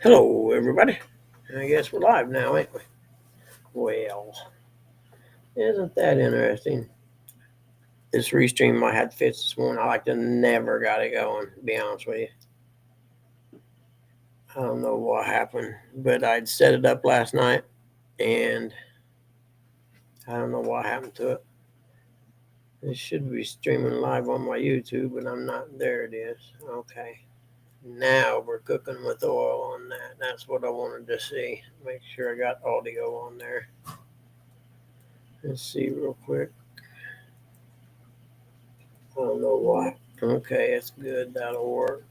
Hello, everybody. I guess we're live now, ain't we? Well, isn't that interesting? This restream I had fits this morning. I like to never got it going, to be honest with you. I don't know what happened, but I'd set it up last night and I don't know what happened to it. It should be streaming live on my YouTube, but I'm not. There it is. Okay. Now we're cooking with oil on that. That's what I wanted to see. Make sure I got audio on there. Let's see real quick. I don't know why. Okay, it's good. That'll work.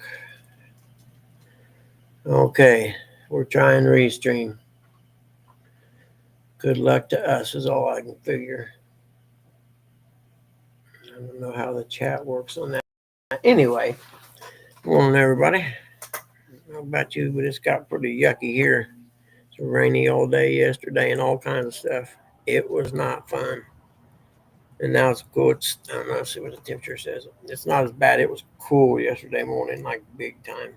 Okay, we're trying Restream. Good luck to us is all I can figure. I don't know how the chat works on that. Anyway, morning everybody. I don't know about you, but it's got pretty yucky here. It's rainy all day yesterday and all kinds of stuff. It was not fun. And now it's cool. I don't know, let's see what the temperature says. It's not as bad. It was cool yesterday morning, like big time.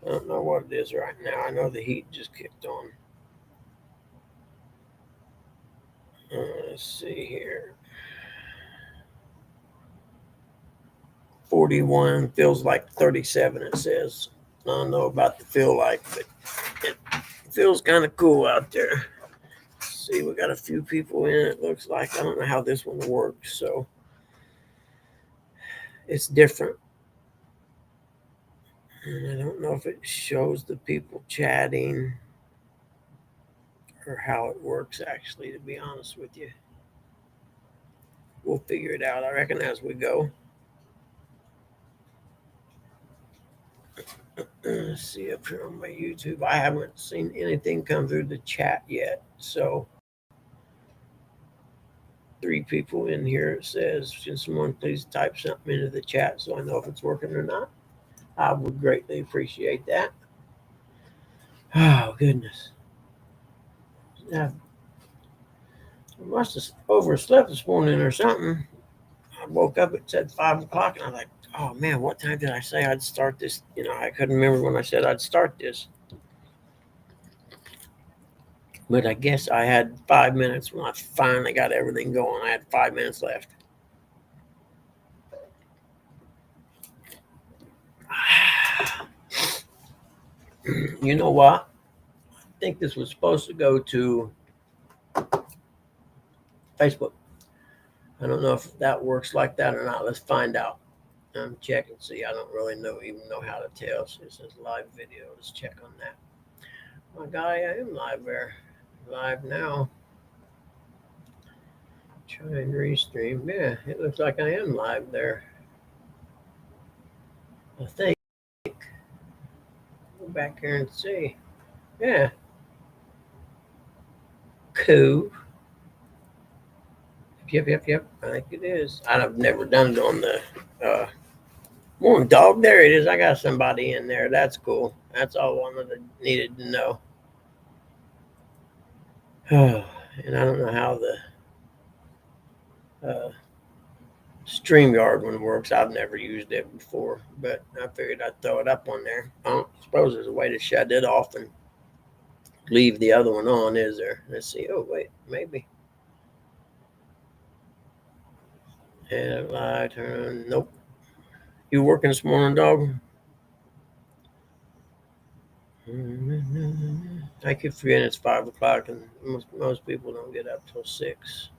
I don't know what it is right now. I know the heat just kicked on. Let's see here. 41 feels like 37, it says. I don't know about the feel like, but it feels kind of cool out there. Let's see, we got a few people in it, looks like. I don't know how this one works, so it's different. And I don't know if it shows the people chatting or how it works, actually, to be honest with you. We'll figure it out, I reckon, as we go. Let's see up here on my YouTube. I haven't seen anything come through the chat yet. So 3 people in here. It says, can someone please type something into the chat so I know if it's working or not? I would greatly appreciate that. Oh, goodness. I must have overslept this morning or something. I woke up, it said 5 o'clock, and I was like, oh man, what time did I say I'd start this? I couldn't remember when I said I'd start this. But I guess I had 5 minutes when I finally got everything going. I had 5 minutes left. You know what? I think this was supposed to go to Facebook. I don't know if that works like that or not. Let's find out. I'm checking. See, I don't really even know how to tell. So it says live video. Let's check on that. My guy, I am live there. Live now. Try and restream. Yeah, it looks like I am live there. I think. Go back here and see. Yeah. Cool. Yep. I think it is. I've never done it on the morning dog. There it is. I got somebody in there. That's cool. That's all I needed to know. And I don't know how the StreamYard one works. I've never used it before, but I figured I'd throw it up on there. I don't suppose there's a way to shut it off and leave the other one on, is there? Let's see. Oh, wait, maybe. Yeah, live turn. Nope. You working this morning, dog? I keep forgetting it's 5 o'clock, and most people don't get up till 6.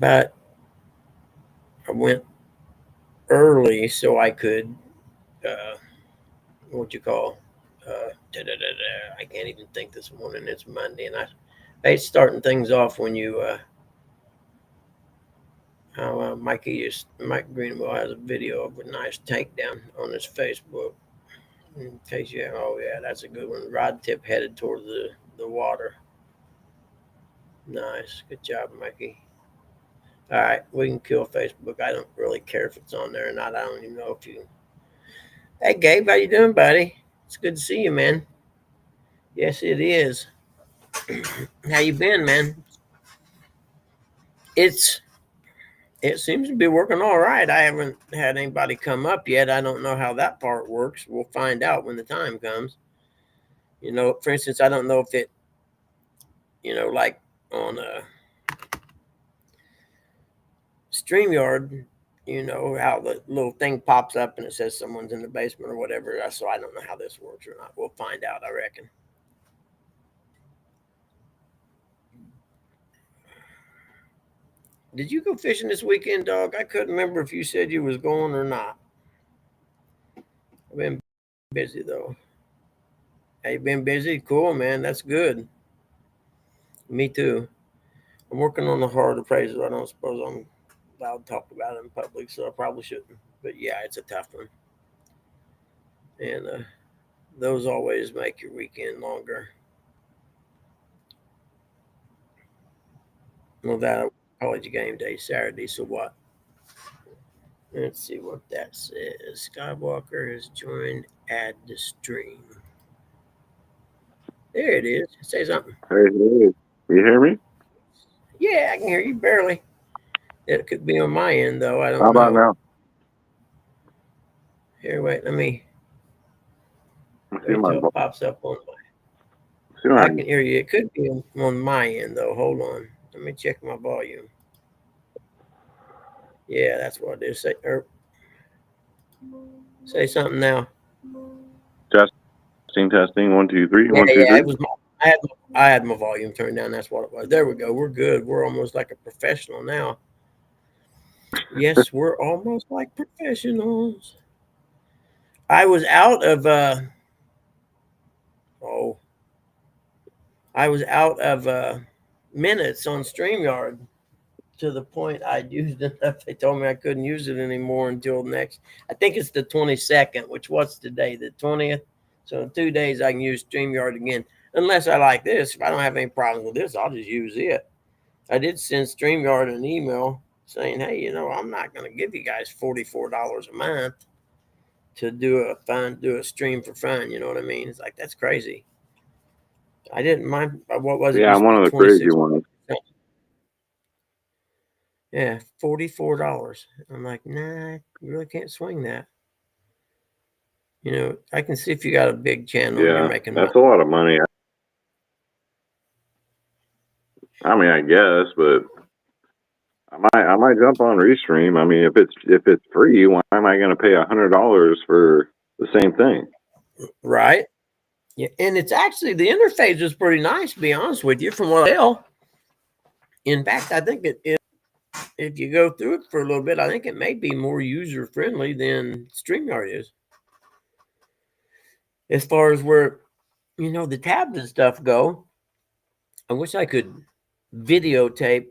But I went early so I could, what you call, I can't even think this morning. It's Monday, and I hate starting things off when you. Mike Greenwell has a video of a nice takedown on his Facebook. In case you have, oh yeah, that's a good one. Rod tip headed towards the water. Nice, good job, Mikey. All right, we can kill Facebook. I don't really care if it's on there or not. I don't even know if you. Hey, Gabe, how you doing, buddy? It's good to see you, man. Yes, it is. How you been, man? It seems to be working all right. I haven't had anybody come up yet. I don't know how that part works. We'll find out when the time comes. You know, for instance, I don't know if it, like on StreamYard, how the little thing pops up and it says someone's in the basement or whatever. So I don't know how this works or not. We'll find out, I reckon. Did you go fishing this weekend, dog? I couldn't remember if you said you was going or not. I've been busy though. Hey, you been busy? Cool, man. That's good. Me too. I'm working on the hard appraisal. I don't suppose I'm allowed to talk about it in public, so I probably shouldn't. But yeah, it's a tough one, and those always make your weekend longer. Well, that college game day Saturday. So what? Let's see what that says. Skywalker has joined. Add the stream. There it is. Say something. Hey, you hear me? Yeah, I can hear you barely. It could be on my end though. I How don't about know. now? Here, wait. Let me Let's see wait my till it pops up on my. see my I can hear you. It could be on my end though. Hold on. Let me check my volume. Yeah, that's what it is. Say something now. testing 1 2 3 Yeah, 1 2 yeah. It 3. was my. I had my volume turned down. That's what it was. There we go. We're good. We're almost like a professional now. Yes, we're almost like professionals. I was out of oh, I was out of minutes on StreamYard to the point I'd used enough. They told me I couldn't use it anymore until next. I think it's the 22nd, which what's today? The 20th. So in 2 days I can use StreamYard again, unless I like this. If I don't have any problems with this, I'll just use it. I did send StreamYard an email saying, hey, I'm not going to give you guys $44 a month to do a stream for fun. You know what I mean? It's like, that's crazy. I didn't mind. What was it? It Yeah, I'm used to one be of the crazy 26. ones. Yeah, $44. I'm like, nah, you really can't swing that. I can see if you got a big channel and you're Yeah, making money. that's a lot of money. I mean, I guess, but I might jump on Restream. I mean, if it's free, why am I going to pay $100 for the same thing? Right? Yeah, and it's actually the interface is pretty nice. To be honest with you, from what I tell. In fact, I think if you go through it for a little bit, I think it may be more user friendly than StreamYard is. As far as where the tabs and stuff go, I wish I could videotape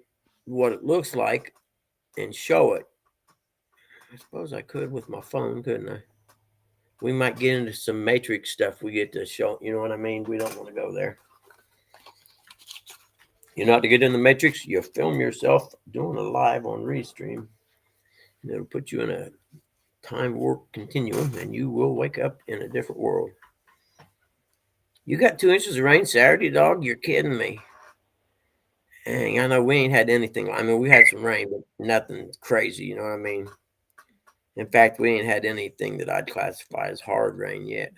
what it looks like and show it. I suppose I could with my phone, couldn't I? We might get into some matrix stuff we get to show. You know what I mean? We don't want to go there. Not to get in the matrix, you film yourself doing a live on Restream. And it'll put you in a time warp continuum and you will wake up in a different world. You got 2 inches of rain Saturday, dog? You're kidding me. Dang, I know we ain't had anything. I mean, we had some rain, but nothing crazy. You know what I mean? In fact, we ain't had anything that I'd classify as hard rain yet.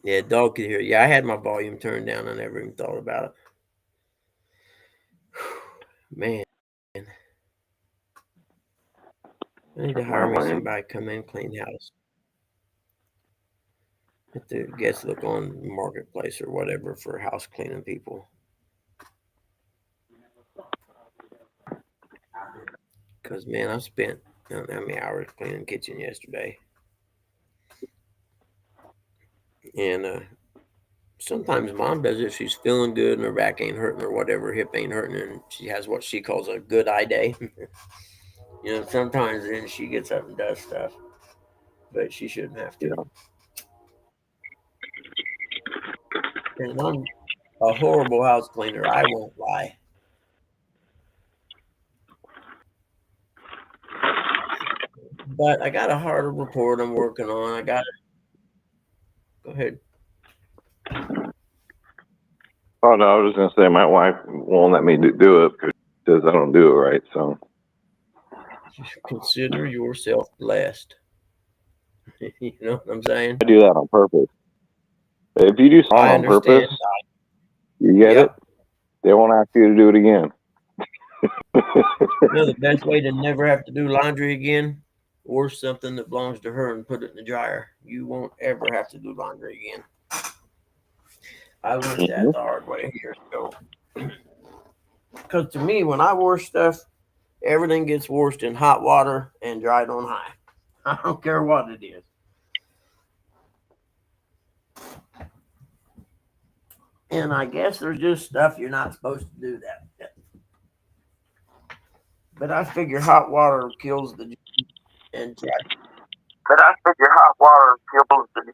Yeah, dog could hear. Yeah, I had my volume turned down. I never even thought about it. Man, I need to hire me somebody to come in clean house. Have to guess look on marketplace or whatever for house cleaning people. Cause man, I spent I don't know how many hours cleaning the kitchen yesterday, and sometimes mom does it if she's feeling good and her back ain't hurting or whatever, hip ain't hurting, and she has what she calls a good eye day. Sometimes then she gets up and does stuff, but she shouldn't have to. Yeah. And I'm a horrible house cleaner. I won't lie. But I got a harder report I'm working on. I got it. Go ahead. Oh no, I was just gonna say my wife won't let me do it because she says I don't do it right. So Consider yourself blessed. You know what I'm saying? I do that on purpose. If you do something I on purpose, understand. you get it. Yep. They won't ask you to do it again. You know the best way to never have to do laundry again? Wash something that belongs to her and put it in the dryer. You won't ever have to do laundry again. I learned that the hard way years ago. Because to me, when I wash stuff, everything gets washed in hot water and dried on high. I don't care what it is. And I guess there's just stuff you're not supposed to do that. But I figure hot water kills the and But I figure hot water kills the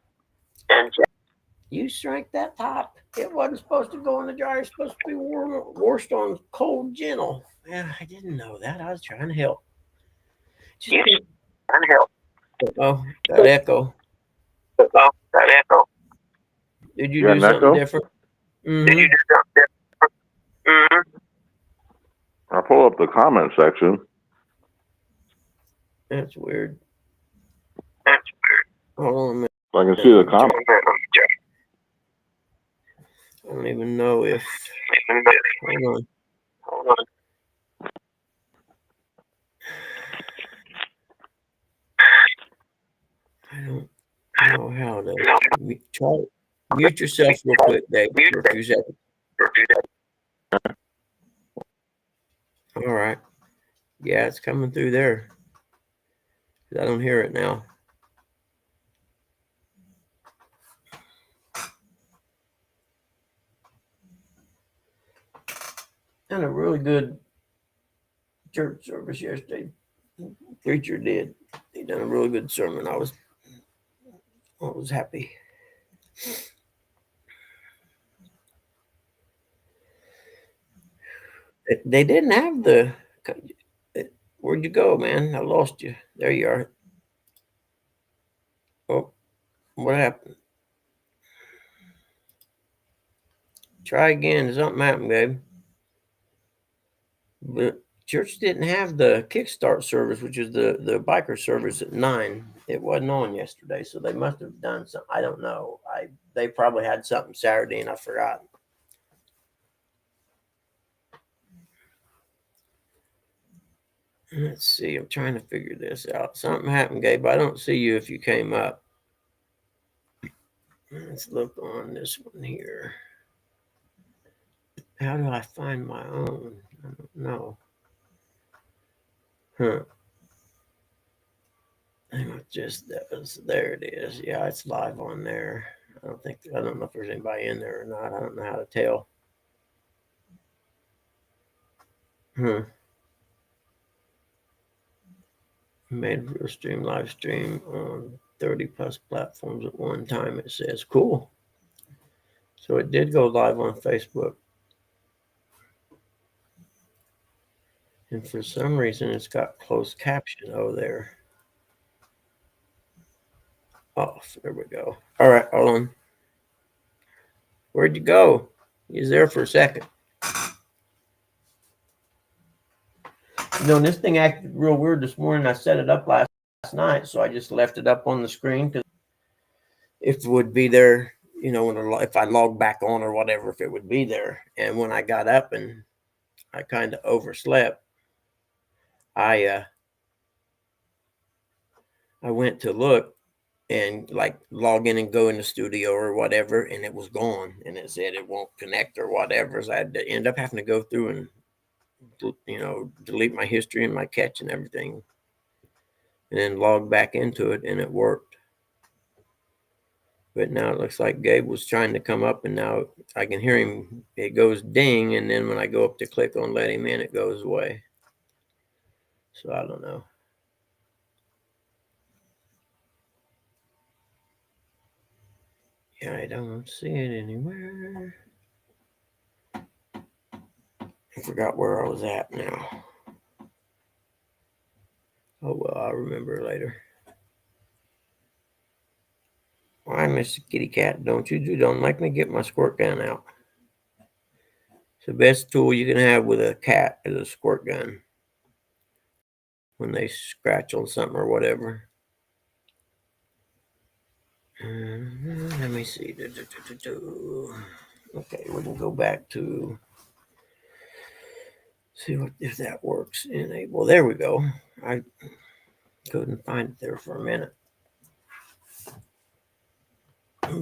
and you shrank that top. It wasn't supposed to go in the dryer. It's supposed to be washed on cold gentle. Man, I didn't know that. I was trying to help. Just, you can help. oh, that echo. Oh, that echo. Did you You got do an something echo? different? Did you Mm-hmm. do something different? I pull up the comment section. That's weird. That's Hold on a minute. So I can see the Let me check. comment. I don't even know if. Hold on. Hold on. I don't know how to try. Mute yourself real quick, Dave, for a few seconds. All right. Yeah, it's coming through there. I don't hear it now. And a really good church service yesterday. Preacher did. He done a really good sermon. I was happy. They didn't have the. Where'd you go, man? I lost you. There you are. Oh, what happened? Try again. Something happened, babe. But church didn't have the kickstart service, which is the biker service at 9. It wasn't on yesterday, so they must have done something. I don't know. They probably had something Saturday and I forgot. Let's see. I'm trying to figure this out. Something happened, Gabe. I don't see you if you came up. Let's look on this one here. How do I find my own? I don't know. Huh. Just there it is. Yeah, it's live on there. I don't know if there's anybody in there or not. I don't know how to tell. Made real stream live stream on 30 plus platforms at one time. It says cool. So it did go live on Facebook. And for some reason it's got closed caption over there. Off. There we go. All right, hold on. Where'd you go? He's there for a second. You know, this thing acted real weird this morning. I set it up last night, so I just left it up on the screen because if it would be there, you know, if I log back on or whatever, if it would be there. And when I got up and I kind of overslept, I went to look and like log in and go in the studio or whatever, and it was gone, and it said it won't connect or whatever. So I had to end up having to go through and delete my history and my catch and everything, and then log back into it, and it worked. But now it looks like Gabe was trying to come up, and now I can hear him. It goes ding, and then when I go up to click on let him in, it goes away. So I don't know. Yeah, I don't see it anywhere. I forgot where I was at now. Oh, well, I'll remember later. Why, Mr. Kitty Cat, don't make me get my squirt gun out. It's the best tool you can have with a cat is a squirt gun. When they scratch on something or whatever. Let me see. Okay, we can go back to see what if that works. Enable. There we go. I couldn't find it there for a minute,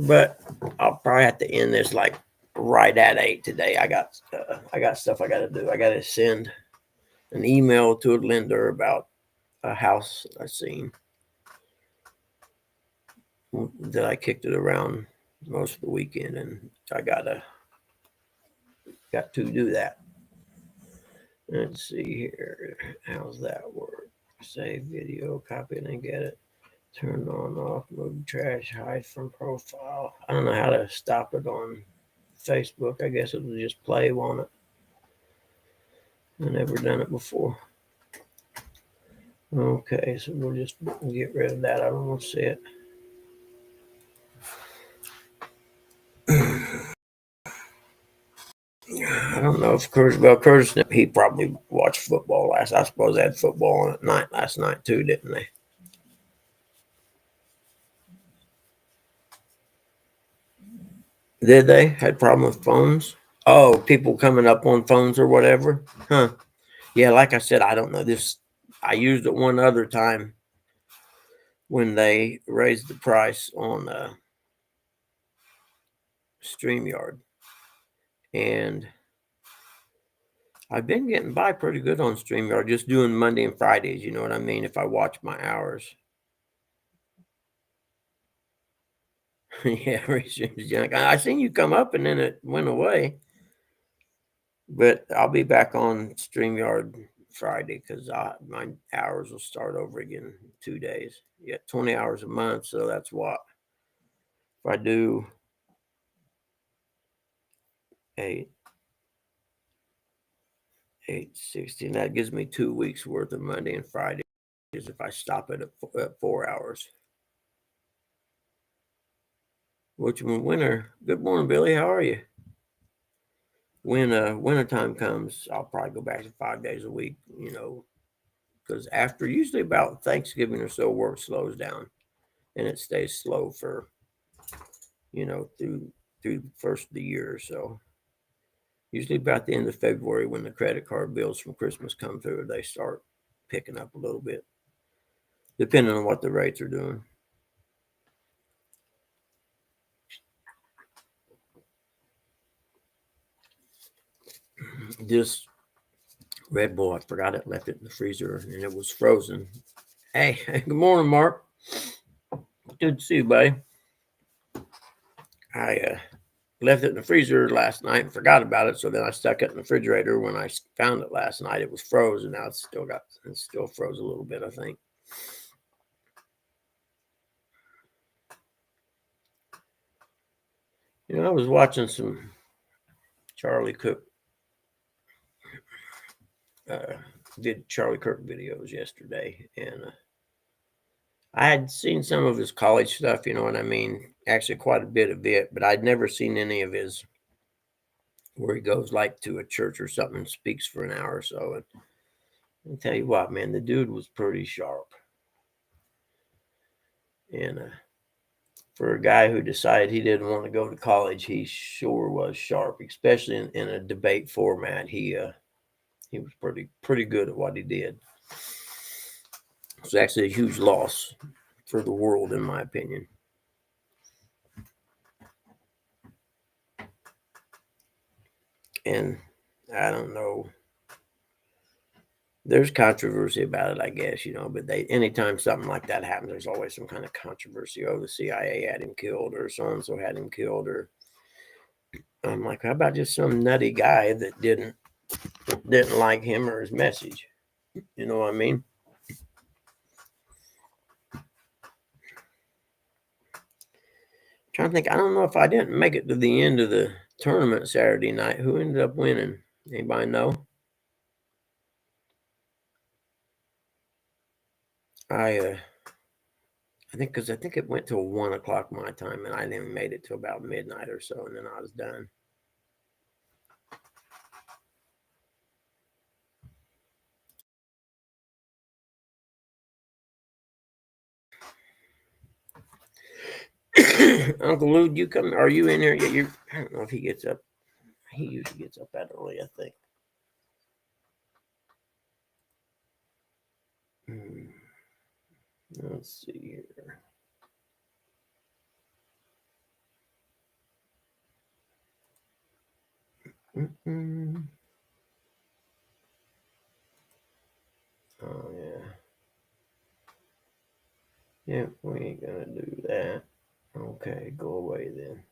but I'll probably have to end this like right at 8 today. I got stuff I got to do. I got to send an email to a lender about a house I seen that I kicked it around most of the weekend, and I got to do that. Let's see here. How's that work? Save video, copy it and get it. Turn on, off, move trash, hide from profile. I don't know how to stop it on Facebook. I guess it'll just play, won't it? I've never done it before. Okay, so we'll just get rid of that. I don't want to see it. I don't know if Curtis, he probably watched football last. I suppose they had football on at night last night too, didn't they? Did they? Had problem with phones? Oh, people coming up on phones or whatever? Huh. Yeah, like I said, I don't know this. I used it one other time when they raised the price on StreamYard. And I've been getting by pretty good on StreamYard, just doing Monday and Fridays, you know what I mean, if I watch my hours. Yeah, I seen you come up and then it went away. But I'll be back on StreamYard Friday because my hours will start over again in 2 days. Yeah, 20 hours a month, so that's what. If I do 8, 16, that gives me 2 weeks worth of Monday and Friday if I stop it at 4 hours. Which one winter? Good morning, Billy. How are you? When wintertime comes, I'll probably go back to 5 days a week, you know, because after usually about Thanksgiving or so, work slows down and it stays slow for, you know, through the first of the year or so. Usually about the end of February when the credit card bills from Christmas come through, they start picking up a little bit, depending on what the rates are doing. This Red Bull, I forgot it, left it in the freezer and it was frozen. Hey, good morning, Mark. Good to see you, buddy. I left it in the freezer last night and forgot about it. So then I stuck it in the refrigerator. When I found it last night, it was frozen. Now it's still froze a little bit, I think. You know, I was watching some Charlie Cook, did Charlie Kirk videos yesterday, and I had seen some of his college stuff, you know what I mean? Actually, quite a bit of it, but I'd never seen any of his where he goes like to a church or something and speaks for an hour or so. And I'll tell you what, man, the dude was pretty sharp. And for a guy who decided he didn't want to go to college, he sure was sharp, especially in a debate format. He was pretty good at what he did. It's actually a huge loss for the world, in my opinion. And I don't know. There's controversy about it, I guess, you know, but anytime something like that happens, there's always some kind of controversy. Oh, the CIA had him killed, or so-and-so had him killed, or I'm like, how about just some nutty guy that didn't like him or his message? You know what I mean? Trying to think, I don't know if I didn't make it to the end of the tournament Saturday night. Who ended up winning? Anybody know? I think because I think it went till 1 o'clock my time, and I then made it to about midnight or so, and then I was done. Uncle Lou, you come? Are you in here? Yeah, I don't know if he gets up. He usually gets up that early, I think. Let's see here. Oh yeah. Yeah, we ain't gonna do that. Okay, go away then.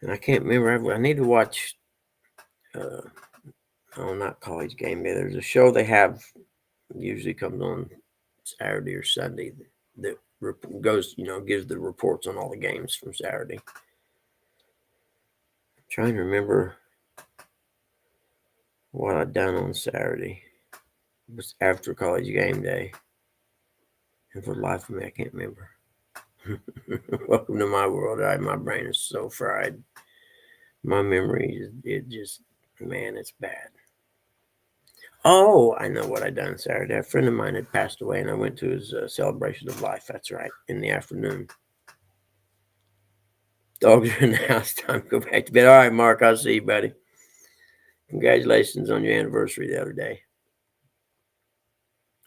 And I can't remember. I need to watch. Oh, not College Game Day. There's a show they have. Usually comes on Saturday or Sunday. That goes, gives the reports on all the games from Saturday. I'm trying to remember what I'd done on Saturday. It was after College Game Day. And for the life of me, I can't remember. Welcome to my world. My brain is so fried. My memory, man, it's bad. Oh, I know what I done Saturday. A friend of mine had passed away, and I went to his celebration of life. That's right, in the afternoon. Dogs are in the house. Time to go back to bed. All right, Mark, I'll see you, buddy. Congratulations on your anniversary the other day.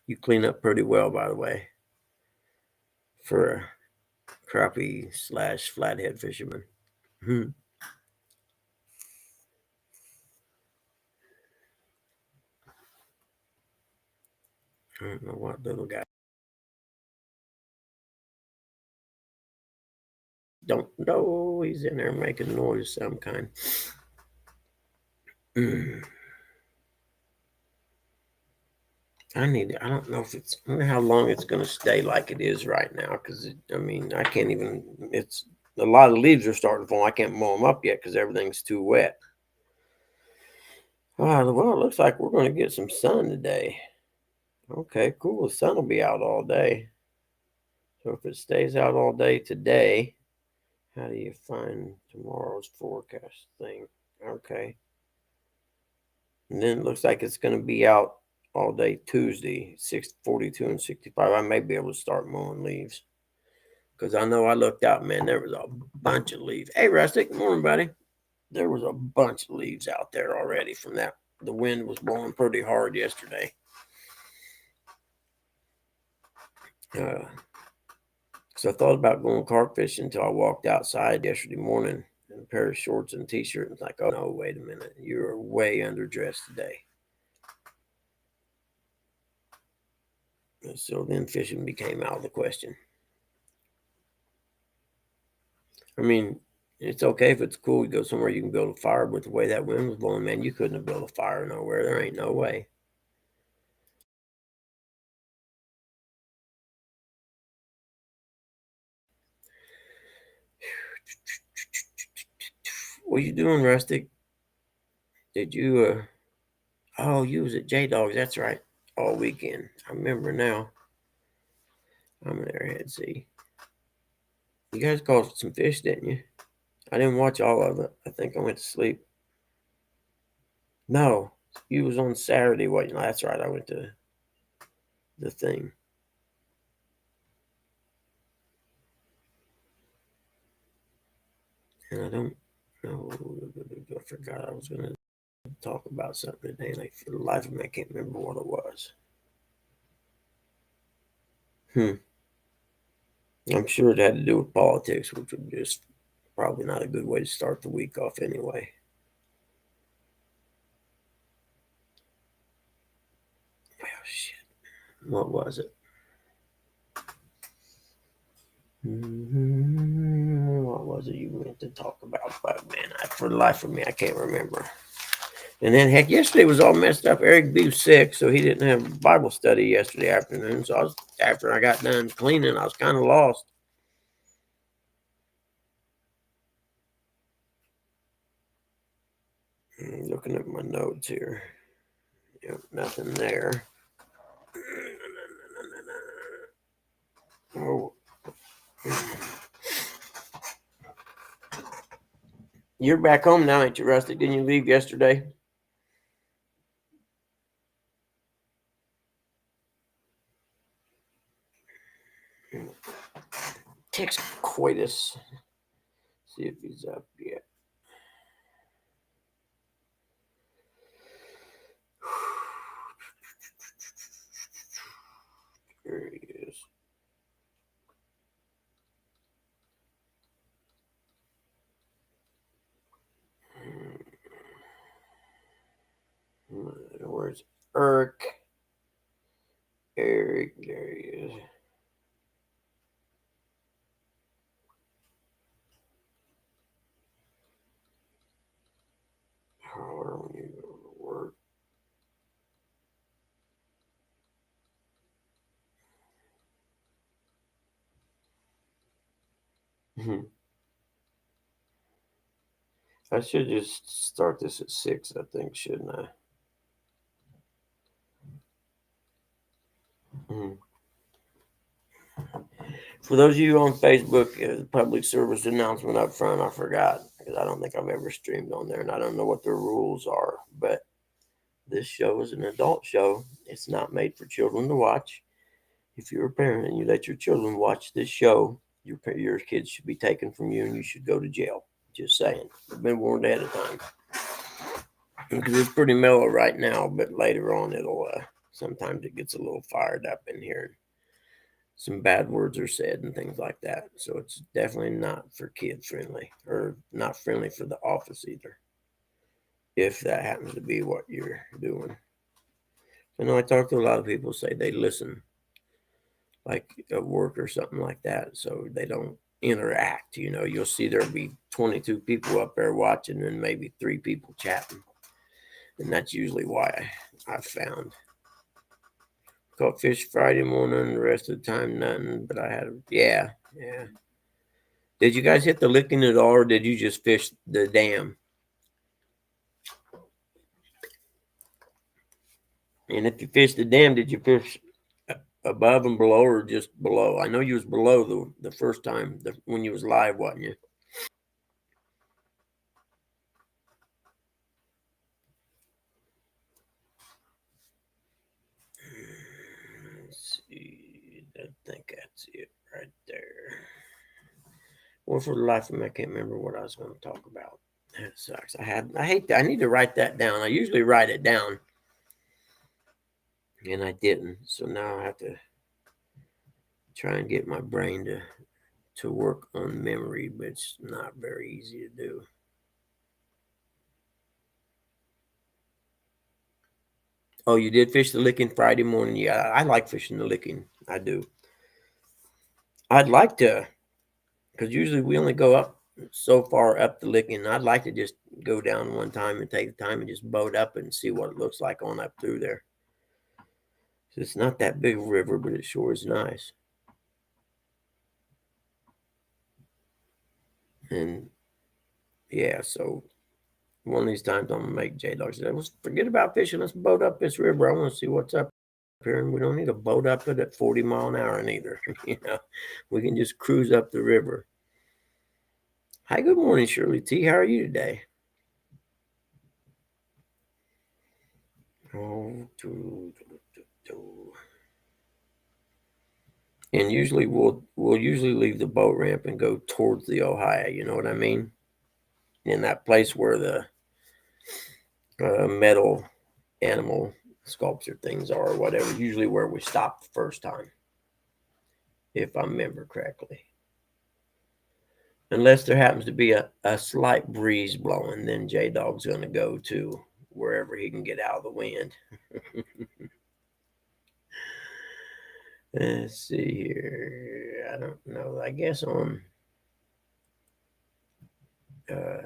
You clean up pretty well, by the way, for a crappie / flathead fisherman. I don't know what little guy. Don't know. He's in there making noise of some kind. I don't know if I wonder how long it's going to stay like it is right now. Because, I can't even, a lot of leaves are starting to fall. I can't mow them up yet because everything's too wet. Oh, well, it looks like we're going to get some sun today. Okay, cool. The sun will be out all day. So if it stays out all day today, how do you find tomorrow's forecast thing? Okay. And then it looks like it's going to be out all day Tuesday, 6:42 and 65. I may be able to start mowing leaves. Because I know I looked out, man, there was a bunch of leaves. Hey, Rustic, good morning, buddy. There was a bunch of leaves out there already from that. The wind was blowing pretty hard yesterday. So I thought about going carp fishing until I walked outside yesterday morning in a pair of shorts and t-shirt. And it's like, oh, no, wait a minute. You're way underdressed today. And so then fishing became out of the question. It's okay if it's cool. You go somewhere you can build a fire, but the way that wind was blowing, man, you couldn't have built a fire nowhere. There ain't no way. What you doing, Rustic? Did you, oh, you was at JAYDOG. That's right. All weekend. I remember now. I'm an airhead, see. You guys caught some fish, didn't you? I didn't watch all of it. I think I went to sleep. No, you was on Saturday. What? That's right. I went to the thing. And I don't know. I forgot I was going to talk about something today. And for the life of me, I can't remember what it was. I'm sure it had to do with politics, which would just probably not a good way to start the week off anyway. Oh, shit. What was it? What was it you meant to talk about? But man, for the life of me, I can't remember. And then, heck, yesterday was all messed up. Eric B was sick, so he didn't have Bible study yesterday afternoon. So after I got done cleaning, I was kind of lost. Looking at my notes here. Yep, nothing there. Oh. You're back home now, ain't you, Rusty? Didn't you leave yesterday? text Coitus. See if he's up yet. There he is. Where's Eric? Eric, there he is. Holler when you go to work. I should just start this at 6, I think, shouldn't I? For those of you on Facebook, public service announcement up front, I forgot because I don't think I've ever streamed on there and I don't know what the rules are. But this show is an adult show. It's not made for children to watch. If you're a parent and you let your children watch this show, your kids should be taken from you and you should go to jail. Just saying. I've been warned ahead of time. Because it's pretty mellow right now, but later on it'll sometimes it gets a little fired up in here. Some bad words are said and things like that. So it's definitely not for kid friendly or not friendly for the office either. If that happens to be what you're doing. I know I talk to a lot of people say they listen like at work or something like that. So they don't interact. You know, you'll see there'll be 22 people up there watching and maybe 3 people chatting. And that's usually why I found. Caught fish Friday morning, the rest of the time nothing. But I had yeah. Did you guys hit the licking at all, or did you just fish the dam? And if you fished the dam, did you fish above and below, or just below? I know you was below the first time when you was live, wasn't you? Let's see. I think that's it right there. Well, for the life of me, I can't remember what I was going to talk about. That sucks. I need to write that down. I usually write it down, and I didn't. So now I have to try and get my brain to work on memory, but it's not very easy to do. Oh, you did fish the licking Friday morning? Yeah, I like fishing the licking. I do. I'd like to, because usually we only go up so far up the licking. I'd like to just go down one time and take the time and just boat up and see what it looks like on up through there. So it's not that big a river, but it sure is nice. And yeah, so one of these times I'm gonna make JAYDOG say, "Let's forget about fishing. Let's boat up this river. I want to see what's up here." And we don't need to boat up it at 40 mile an hour neither. You know, we can just cruise up the river. Hi, good morning, Shirley T. How are you today? And usually we'll usually leave the boat ramp and go towards the Ohio. You know what I mean? In that place where the metal animal sculpture things are, or whatever. Usually where we stopped the first time, if I remember correctly. Unless there happens to be a slight breeze blowing, then JAYDOG's going to go to wherever he can get out of the wind. Let's see here. I don't know. I guess on I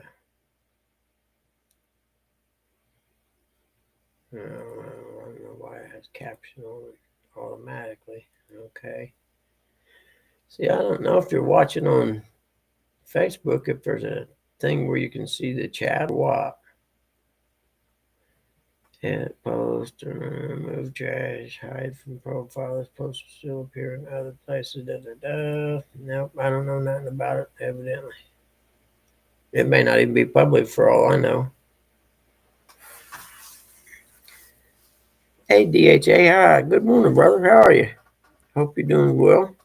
don't know why it has caption on it automatically. Okay. See, I don't know if you're watching on Facebook, if there's a thing where you can see the chat or what. Edit post, remove trash, hide from profile. This post will still appear in other places. Nope, I don't know nothing about it, evidently. It may not even be public for all I know. Hey, DHA, hi. Good morning, brother. How are you? Hope you're doing well.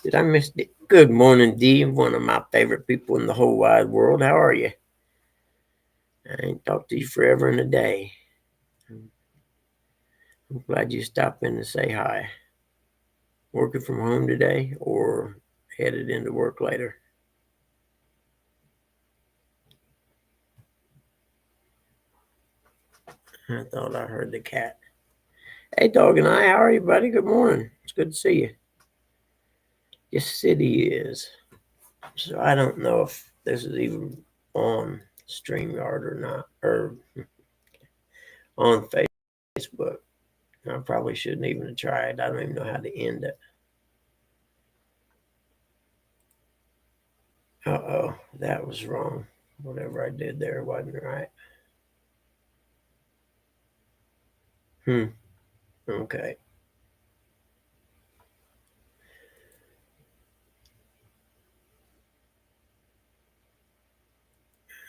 Did I miss Good morning, Dee. One of my favorite people in the whole wide world. How are you? I ain't talked to you forever and a day. I'm glad you stopped in to say hi. Working from home today or headed into work later? I thought I heard the cat. Hey, Dog and I, how are you, buddy? Good morning. It's good to see you. Yes, city is. So I don't know if this is even on StreamYard or not, or on Facebook. I probably shouldn't even have tried. I don't even know how to end it. Uh-oh, that was wrong. Whatever I did there wasn't right. Okay.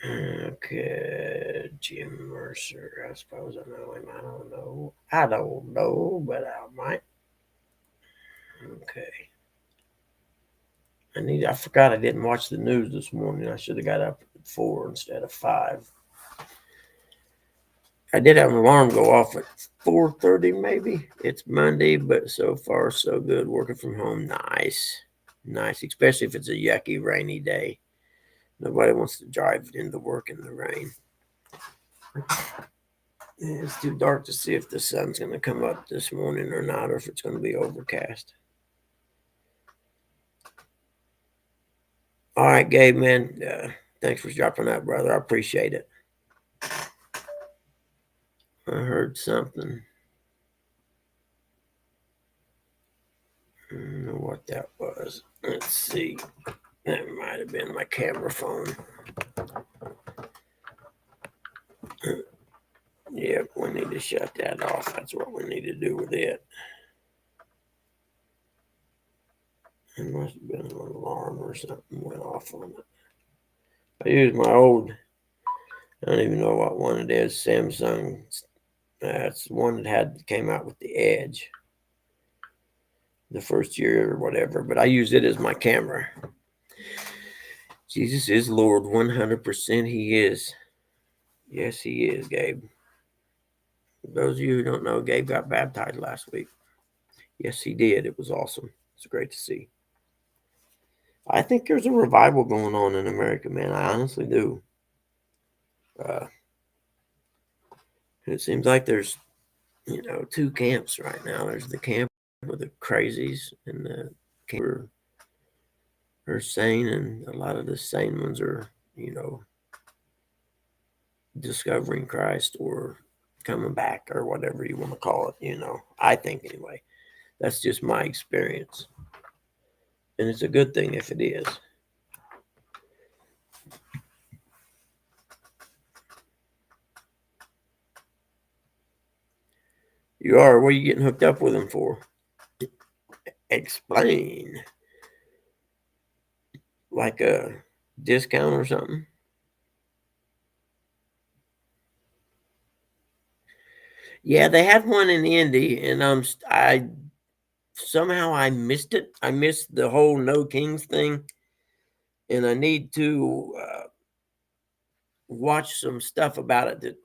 Okay, Jim Mercer. I suppose I know him. I don't know. I don't know, but I might. Okay. I forgot I didn't watch the news this morning. I should have got up at 4 instead of 5. I did have an alarm go off at 4:30 maybe. It's Monday, but so far so good. Working from home, nice. Nice, especially if it's a yucky rainy day. Nobody wants to drive into work in the rain. It's too dark to see if the sun's going to come up this morning or not, or if it's going to be overcast. All right, Gabe, man. Thanks for dropping that, brother. I appreciate it. I heard something. I don't know what that was. Let's see. That might have been my camera phone. Yep, we need to shut that off. That's what we need to do with it. It must have been an alarm or something went off on it. I used my old, I don't even know what one it is, Samsung. That's the one that came out with the Edge the first year or whatever, but I use it as my camera. Jesus is Lord, 100% he is. Yes, he is, Gabe. For those of you who don't know, Gabe got baptized last week. Yes, he did. It was awesome. It's great to see. I think there's a revival going on in America, man. I honestly do. It seems like there's, two camps right now. There's the camp of the crazies and the camp are sane, and a lot of the sane ones are, discovering Christ or coming back or whatever you want to call it. I think anyway. That's just my experience. And it's a good thing if it is. You are. What are you getting hooked up with him for? Explain. Like a discount or something? Yeah, they had one in Indy, and I somehow I missed it. I missed the whole No Kings thing, and I need to watch some stuff about it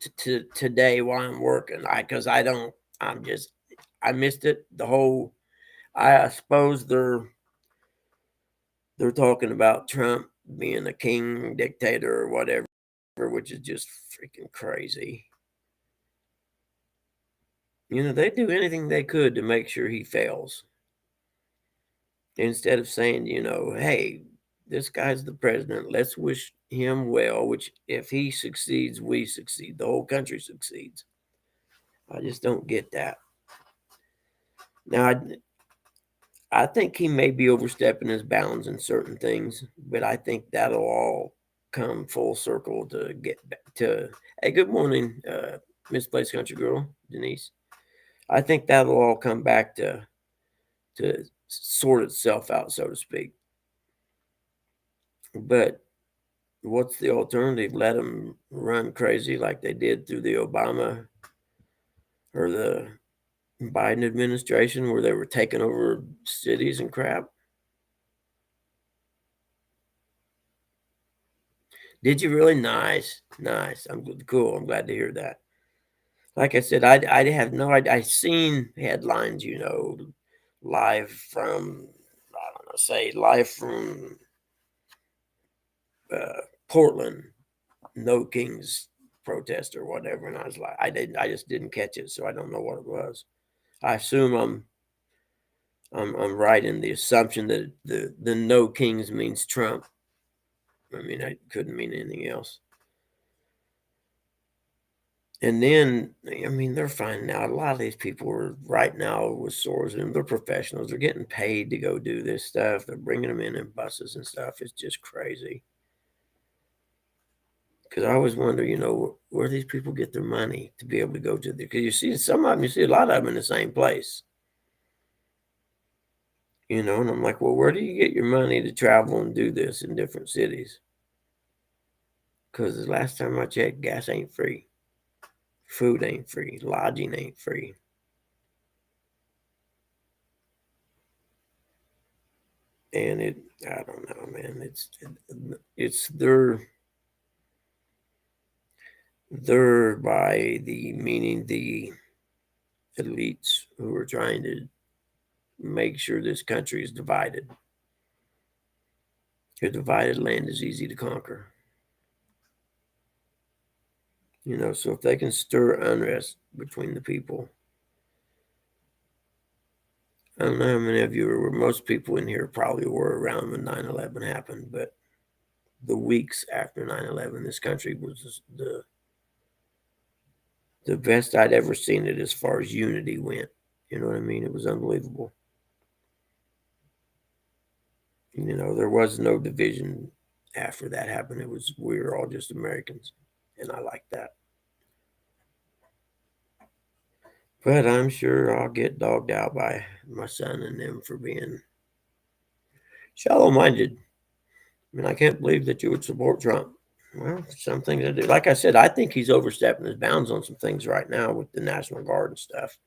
today while I'm working. Because I don't. I missed it. The whole. I suppose they're talking about Trump being a king, dictator, or whatever, which is just freaking crazy. They do anything they could to make sure he fails. Instead of saying, hey, this guy's the president, let's wish him well, which if he succeeds, we succeed. The whole country succeeds. I just don't get that. Now, I think he may be overstepping his bounds in certain things, but I think that'll all come full circle to get back to. Hey, good morning, Misplaced Country Girl, Denise. I think that'll all come back to sort itself out, so to speak. But what's the alternative? Let them run crazy like they did through the Obama or the Biden administration, where they were taking over cities and crap. Did you really? Nice, nice. I'm cool. I'm glad to hear that. Like I said, I have no idea. I seen headlines, live from, I don't know, say live from Portland, No Kings protest or whatever, and I was like, I just didn't catch it, so I don't know what it was. I assume I'm right in the assumption that the No Kings means Trump. I mean, I couldn't mean anything else. And then, I mean, they're finding out a lot of these people are right now with swords, and they're professionals. They're getting paid to go do this stuff. They're bringing them in buses and stuff. It's just crazy. Because I always wonder, where these people get their money to be able to go to the. Because you see some of them, you see a lot of them in the same place. And I'm like, well, where do you get your money to travel and do this in different cities? Because the last time I checked, gas ain't free. Food ain't free. Lodging ain't free. And I don't know, man. It's they're by the meaning the elites who are trying to make sure this country is divided. A divided land is easy to conquer. So if they can stir unrest between the people. I don't know how many of you were, most people in here probably were around when 9/11 happened, but the weeks after 9/11, this country was the best I'd ever seen it as far as unity went. You know what I mean? It was unbelievable. There was no division after that happened. We were all just Americans, and I like that. But I'm sure I'll get dogged out by my son and them for being shallow-minded. I mean, I can't believe that you would support Trump. Well, some things I do. Like I said, I think he's overstepping his bounds on some things right now with the National Guard and stuff.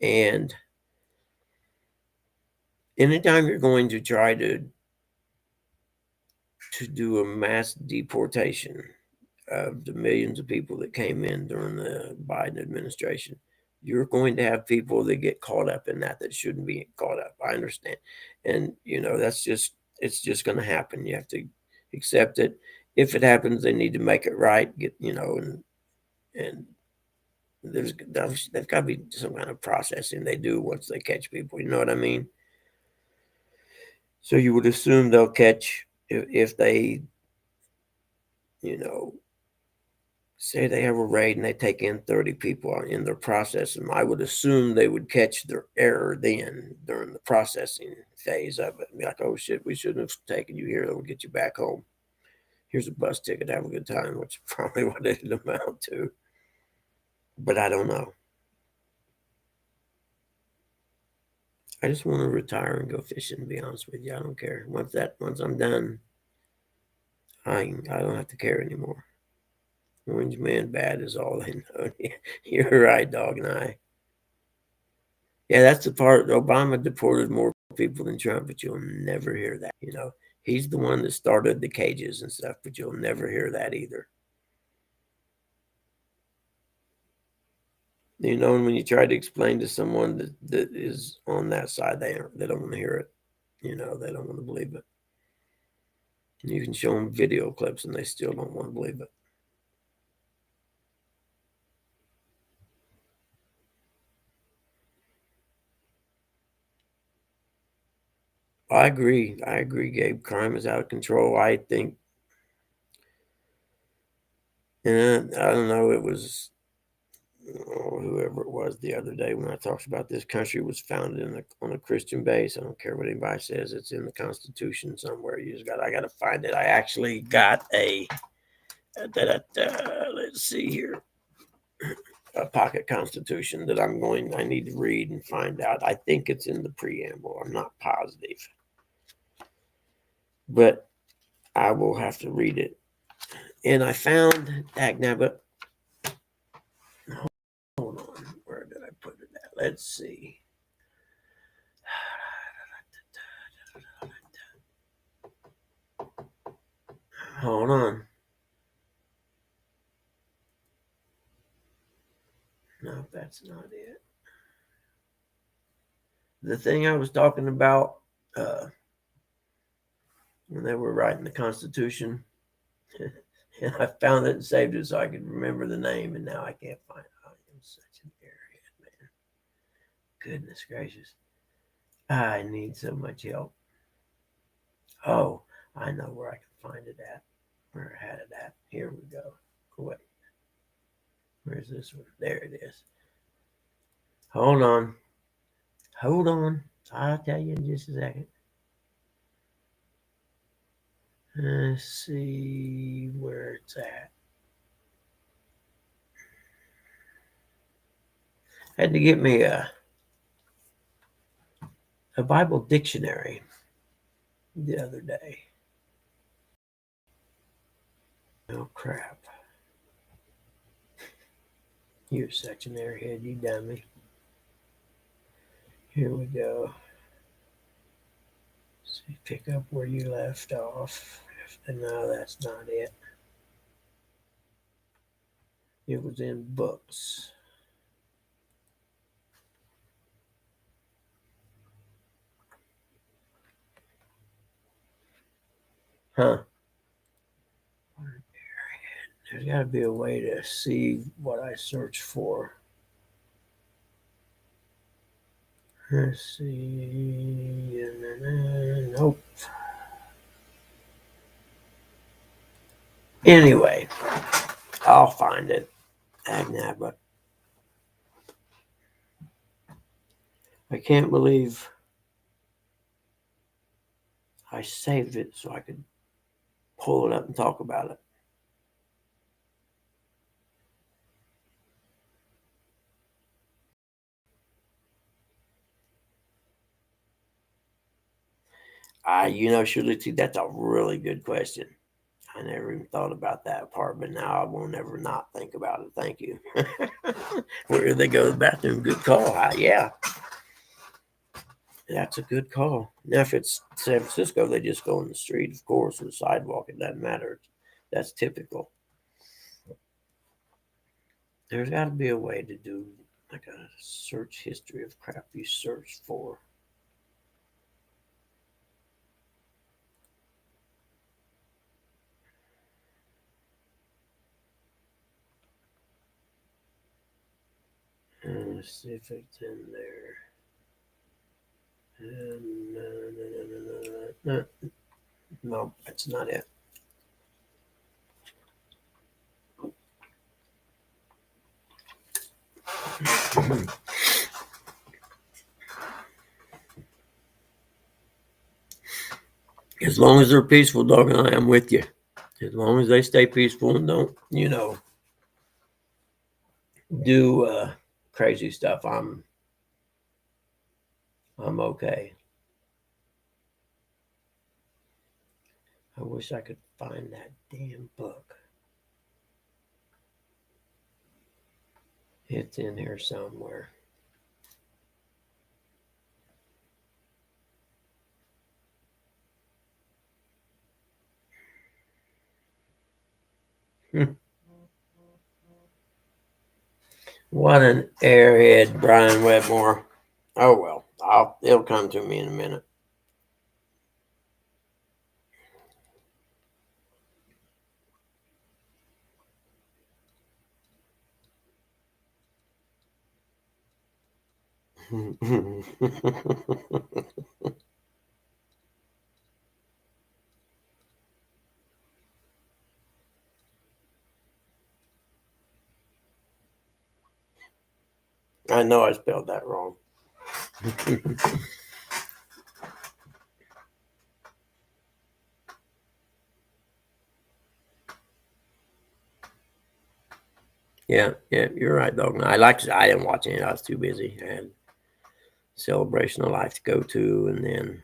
And anytime you're going to try to do a mass deportation of the millions of people that came in during the Biden administration, you're going to have people that get caught up in that shouldn't be caught up. I understand. And, it's just going to happen. You have to accept it. If it happens, they need to make it right, and they've got to be some kind of processing they do once they catch people. You know what I mean? So you would assume they'll catch if they, say they have a raid and they take in 30 people in their processing. I would assume they would catch their error then during the processing phase of it and be like, oh shit, we shouldn't have taken you here. We'll get you back home. Here's a bus ticket. Have a good time, which is probably what it amount to. But I don't know. I just want to retire and go fishing, to be honest with you. I don't care. Once I'm done, I don't have to care anymore. Orange man bad is all they know. You're right, dog and I. Yeah, that's the part. Obama deported more people than Trump, but you'll never hear that. He's the one that started the cages and stuff, but you'll never hear that either. And when you try to explain to someone that is on that side, they don't want to hear it. They don't want to believe it. You can show them video clips and they still don't want to believe it. I agree, Gabe. Crime is out of control. I think, and I don't know, it was whoever it was the other day when I talked about this country was founded on a Christian base. I don't care what anybody says. It's in the Constitution somewhere. I got to find it. I actually got let's see here, a pocket Constitution that I need to read and find out. I think it's in the preamble. I'm not positive, but I will have to read it. And I found but hold on, where did I put it at? Let's see. Hold on. No, that's not it. The thing I was talking about when they were writing the Constitution, and I found it and saved it so I could remember the name, and now I can't find it. I am such an airhead, man. Goodness gracious. I need so much help. Oh, I know where I can find it at. Where I had it at. Here we go. Wait. Where's this one? There it is. Hold on. Hold on. I'll tell you in just a second. Let's see where it's at. I had to get me a Bible dictionary the other day. Oh crap. You're such an airhead, you dummy. Here we go. See, pick up where you left off. No, that's not it. It was in books. Huh. There's got to be a way to see what I search for. Let's see. Nope. Anyway, I'll find it. But I can't believe I saved it so I could pull it up and talk about it. Shirley, that's a really good question. I never even thought about that part, but now I won't ever not think about it. Thank you. Where do they go to the bathroom? Good call. Yeah, that's a good call. Now, if it's San Francisco, they just go in the street, of course, or the sidewalk. It doesn't matter. That's typical. There's got to be a way to do like a search history of crap you searched for. Let's see if it's in there. No, that's not it. As long as they're peaceful, dog, and I am with you. As long as they stay peaceful and don't, do crazy stuff, I'm okay. I wish I could find that damn book. It's in here somewhere. What an airhead, Brian Wedmore. Oh well, it'll come to me in a minute. I know I spelled that wrong. Yeah, you're right, dog. I didn't watch it. I was too busy. I had Celebration of Life to go to, and then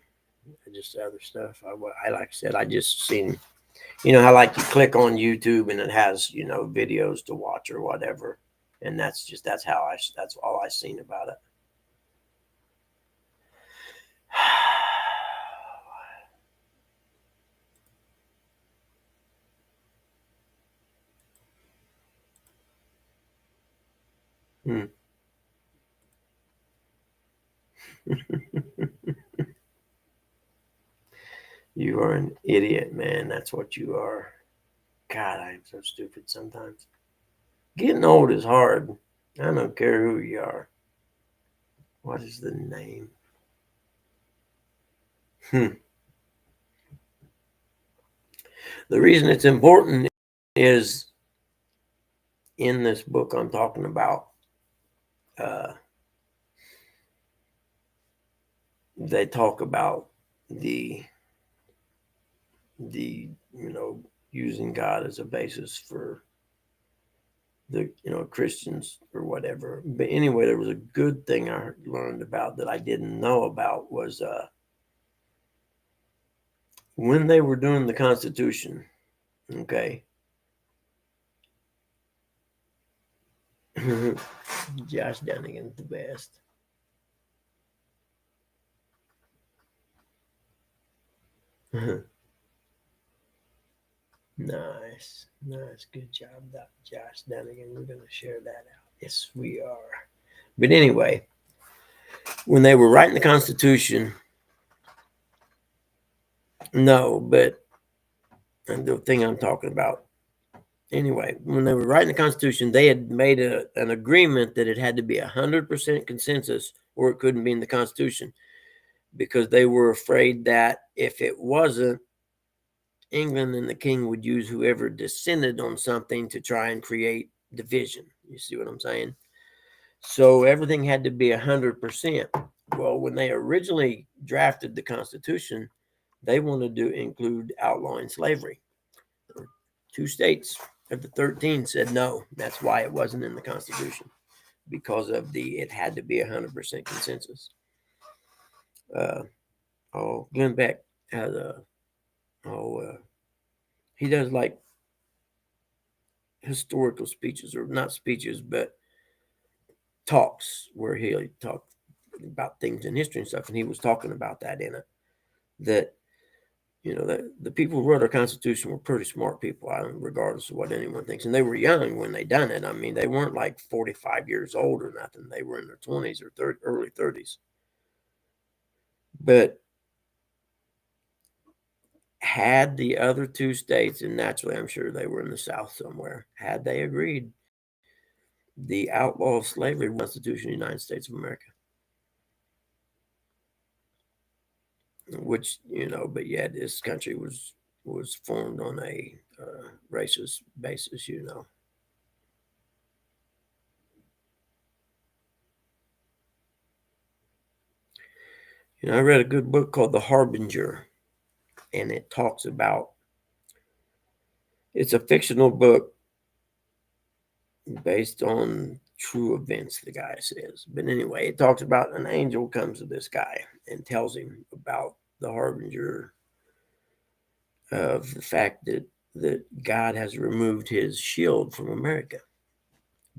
just other stuff. Like I said, I just seen, how like you click on YouTube and it has, videos to watch or whatever, and that's all I seen about it. You are an idiot, man. That's what you are. God, I am so stupid sometimes. Getting old is hard. I don't care who you are. What is the name? The reason it's important is in this book I'm talking about. They talk about the using God as a basis for the Christians or whatever. But anyway, there was a good thing I learned about that I didn't know about was when they were doing the Constitution. Okay. Josh Dunnigan's the best. Nice. Good job, Josh Dunnigan. We're going to share that out. Yes, we are. But anyway, when they were writing the Constitution, no, but the thing I'm talking about, anyway, when they were writing the Constitution, they had made an agreement that it had to be 100% consensus or it couldn't be in the Constitution because they were afraid that if it wasn't, England and the king would use whoever dissented on something to try and create division. You see what I'm saying? So everything had to be 100%. Well, when they originally drafted the Constitution, they wanted to include outlawing slavery. 2 states of the 13 said no. That's why it wasn't in the Constitution, because of it had to be 100% consensus. Glenn Beck has he does like historical speeches, or not speeches, but talks where he'll talk about things in history and stuff. And he was talking about that in it, that the people who wrote our Constitution were pretty smart people, regardless of what anyone thinks. And they were young when they done it. I mean, they weren't like 45 years old or nothing. They were in their 20s or early 30s. But had the other 2 states, and naturally I'm sure they were in the South somewhere, had they agreed, the outlaw of slavery Constitution of the United States of America. Which, but yet this country was formed on a racist basis. I read a good book called The Harbinger, and it talks about, it's a fictional book based on true events, the guy says. But anyway, it talks about an angel comes to this guy and tells him about the harbinger of the fact that God has removed his shield from America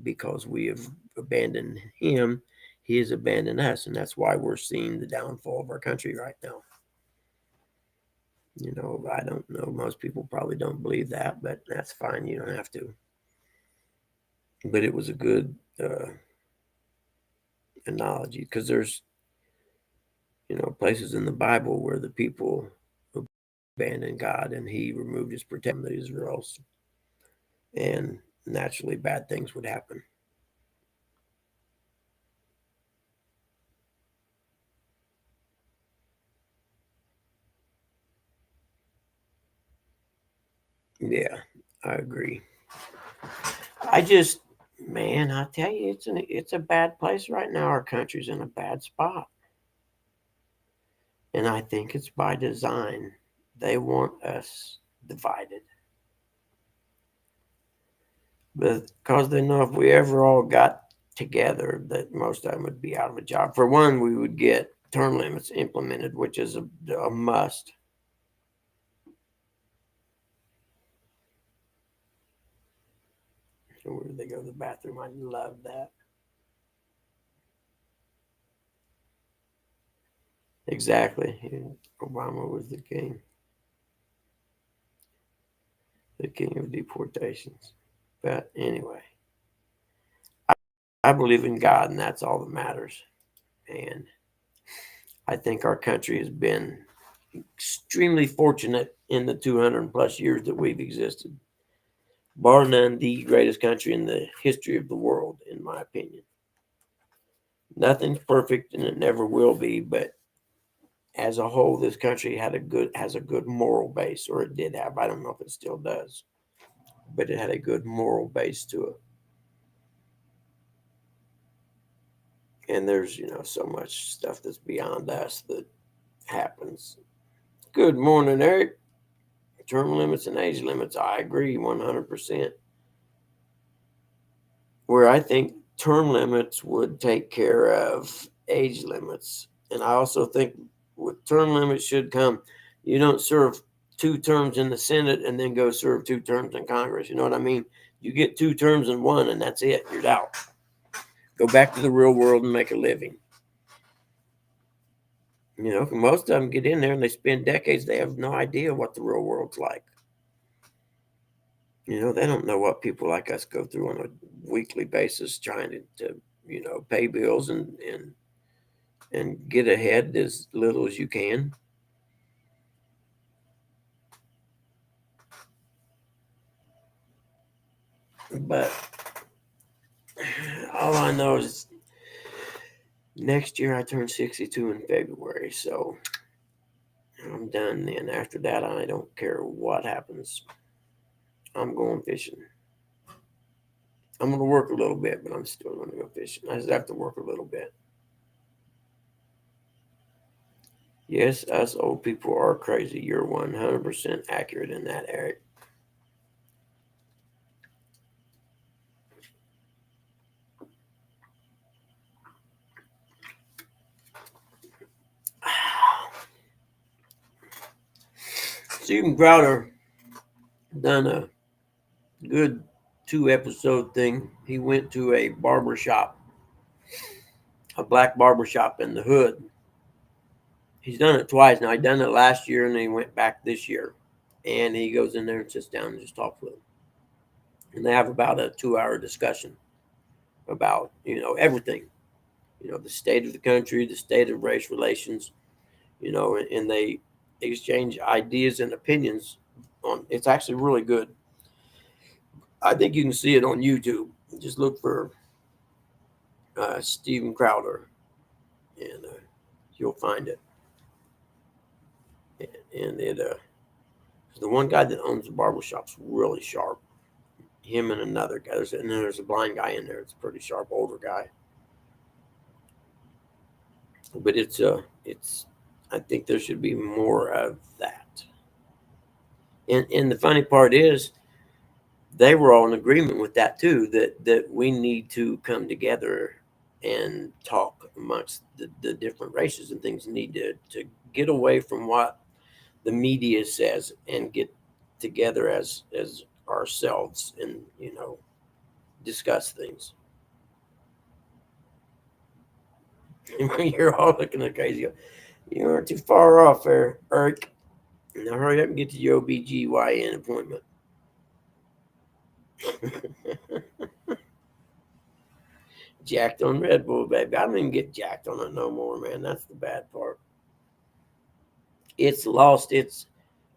because we have abandoned him. He has abandoned us, and that's why we're seeing the downfall of our country right now. I don't know. Most people probably don't believe that, but that's fine. You don't have to. But it was a good analogy, because there's places in the Bible where the people abandoned God and he removed his protection from the Israelites, and naturally bad things would happen. Yeah, I agree. I tell you, it's a bad place right now. Our country's in a bad spot, and I think it's by design. They want us divided, because they know if we ever all got together, that most of them would be out of a job. For one, we would get term limits implemented, which is a must. So where do they go to the bathroom? I love that. Exactly. Obama was the king of deportations. But anyway, I believe in God, and that's all that matters. And I think our country has been extremely fortunate in the 200 plus years that we've existed. Bar none, the greatest country in the history of the world, in my opinion. Nothing's perfect, and it never will be. But as a whole, this country has a good moral base, or it did have. I don't know if it still does, but it had a good moral base to it. And there's so much stuff that's beyond us that happens. Good morning, Eric. Term limits and age limits. I agree 100%. Where I think term limits would take care of age limits. And I also think with term limits should come, you don't serve 2 terms in the Senate and then go serve 2 terms in Congress. You know what I mean? You get 2 terms in one and that's it. You're out. Go back to the real world and make a living. Most of them get in there and they spend decades. They have no idea what the real world's like. They don't know what people like us go through on a weekly basis trying to pay bills and get ahead as little as you can. But all I know is next year I turn 62 in February, so I'm done then. After that, I don't care what happens. I'm going fishing. I'm going to work a little bit, but I'm still going to go fishing. I just have to work a little bit. Yes, us old people are crazy. You're 100% accurate in that, Eric. Stephen Crowder done a good 2-episode thing. He went to a barber shop, a black barber shop in the hood. He's done it twice now. He done it last year and then he went back this year. And he goes in there and sits down and just talks with them. And they have about a 2-hour discussion about, everything. The state of the country, the state of race relations, and they exchange ideas and opinions on. It's actually really good. I think you can see it on YouTube. Just look for Stephen Crowder, and you'll find it. And the one guy that owns the barber shop's really sharp. Him and another guy. There's a blind guy in there. It's a pretty sharp older guy. But it's I think there should be more of that. And the funny part is, they were all in agreement with that too. That we need to come together and talk amongst the different races and things. Need to get away from what the media says and get together as ourselves and discuss things. You're all looking at crazy. You aren't too far off there, Eric. Now hurry up and get to your OBGYN appointment. Jacked on Red Bull, baby. I don't even get jacked on it no more, man. That's the bad part. It's lost its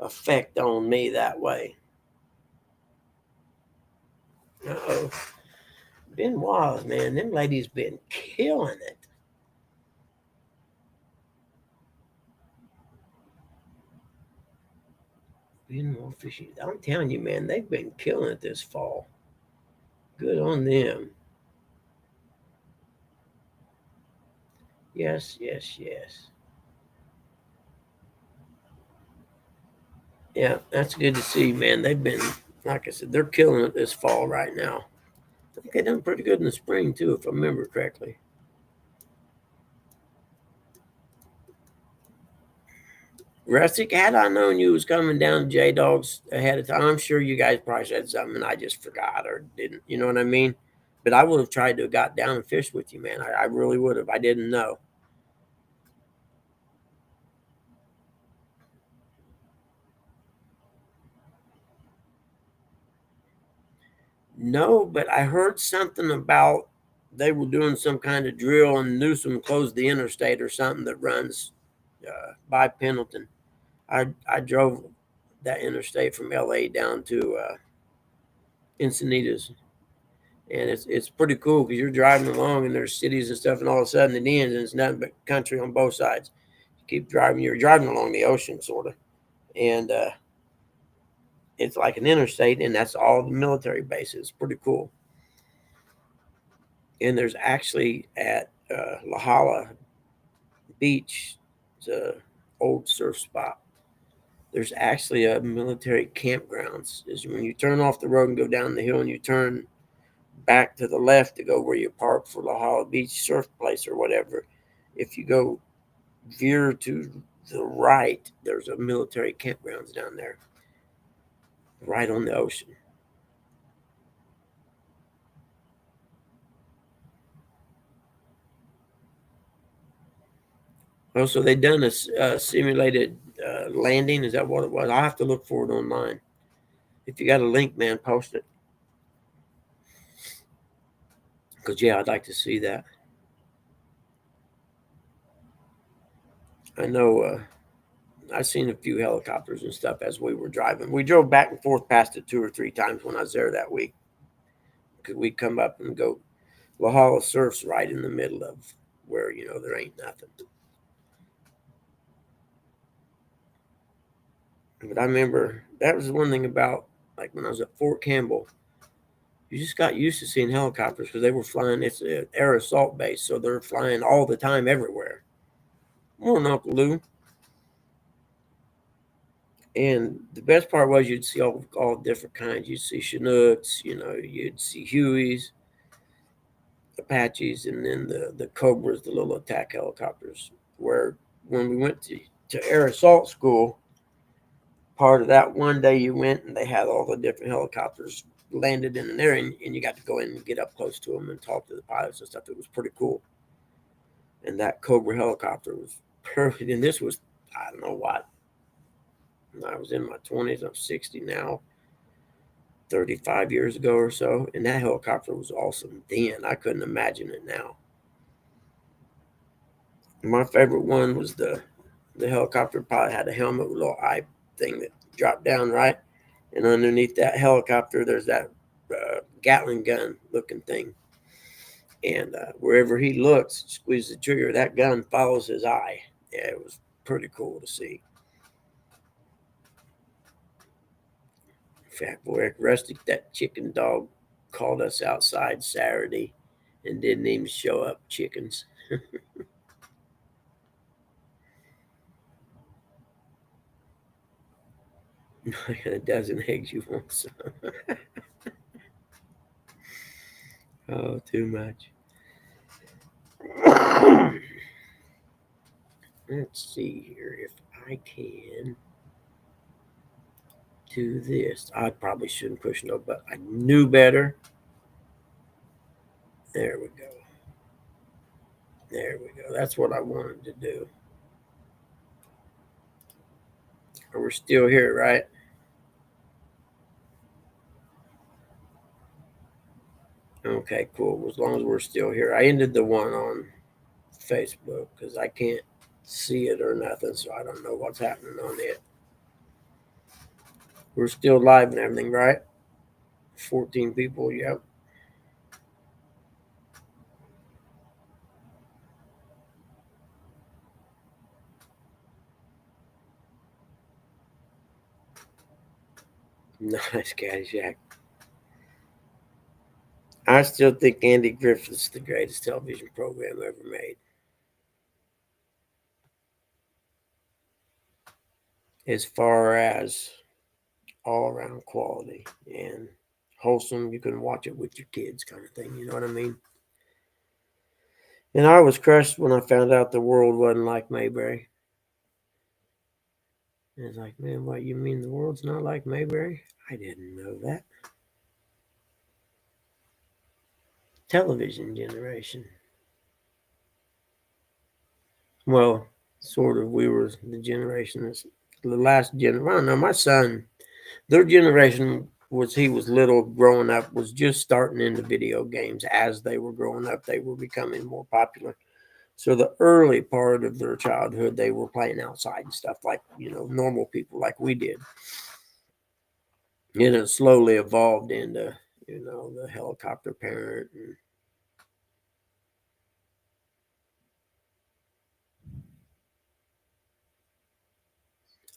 effect on me that way. Uh-oh. Been wild, man. Them ladies been killing it. Been more fishy. I'm telling you, man, they've been killing it this fall. Good on them. Yes, yes, yes. Yeah, that's good to see, man. They've been, like I said, they're killing it this fall right now. I think they done pretty good in the spring too, if I remember correctly. Rustic, had I known you was coming down to JAYDOG's ahead of time, I'm sure you guys probably said something and I just forgot or didn't. You know what I mean? But I would have tried to have got down and fished with you, man. I really would have. I didn't know. No, but I heard something about they were doing some kind of drill, and Newsom closed the interstate or something that runs by Pendleton. I drove that interstate from LA down to Encinitas, and it's pretty cool because you're driving along and there's cities and stuff, and all of a sudden it ends and it's nothing but country on both sides. You keep driving, you're driving along the ocean sort of, and it's like an interstate, and that's all the military bases. Pretty cool. And there's actually at La Jolla Beach, it's a old surf spot. There's actually a military campgrounds. Is when you turn off the road and go down the hill, and you turn back to the left to go where you park for La Jolla Beach surf place or whatever. If you go veer to the right, there's a military campgrounds down there, right on the ocean. Oh, so they done a simulated landing. Is that what it was? I'll have to look for it online. If you got a link, man, post it. Because, yeah, I'd like to see that. I know I've seen a few helicopters and stuff as we were driving. We drove back and forth past it 2 or 3 times when I was there that week. Because we'd come up and go, La Jolla Surf's right in the middle of where, there ain't nothing. But I remember that was the one thing about, like, when I was at Fort Campbell, you just got used to seeing helicopters because they were flying. It's an air assault base, so they're flying all the time everywhere. Morning, Uncle Lou. And the best part was you'd see all different kinds. You'd see Chinooks, you'd see Hueys, Apaches, and then the Cobras, the little attack helicopters. Where when we went to air assault school, part of that one day you went and they had all the different helicopters landed in there, and you got to go in and get up close to them and talk to the pilots and stuff. It was pretty cool. And that Cobra helicopter was perfect. And this was, I don't know what, I was in my 20s. I'm 60 now, 35 years ago or so. And that helicopter was awesome then. I couldn't imagine it now. My favorite one was the helicopter pilot had a helmet with a little eye thing that dropped down, right? And underneath that helicopter, there's that Gatling gun looking thing. And wherever he looks, squeezes the trigger, that gun follows his eye. Yeah, it was pretty cool to see. Fat boy Rusty, that chicken dog, called us outside Saturday and didn't even show up chickens. A dozen eggs, you want some? Oh, too much. Let's see here if I can do this. I probably shouldn't push no button. I knew better. There we go. There we go. That's what I wanted to do. We're still here, right? Okay, cool. As long as we're still here. I ended the one on Facebook because I can't see it or nothing, so I don't know what's happening on it. We're still live and everything, right? 14 people, yep. Nice Caddyshack. I still think Andy Griffith's the greatest television program ever made. As far as all around quality and wholesome, you can watch it with your kids kind of thing, you know what I mean? And I was crushed when I found out the world wasn't like Mayberry. And it's like, man, what, you mean the world's not like Mayberry? I didn't know that. Television generation. Well, sort of. We were the generation that's the last generation. I don't know. My son, their generation he was little growing up, was just starting into video games. As they were growing up, they were becoming more popular. So the early part of their childhood, they were playing outside and stuff like, normal people like we did. And it slowly evolved into, the helicopter parent. And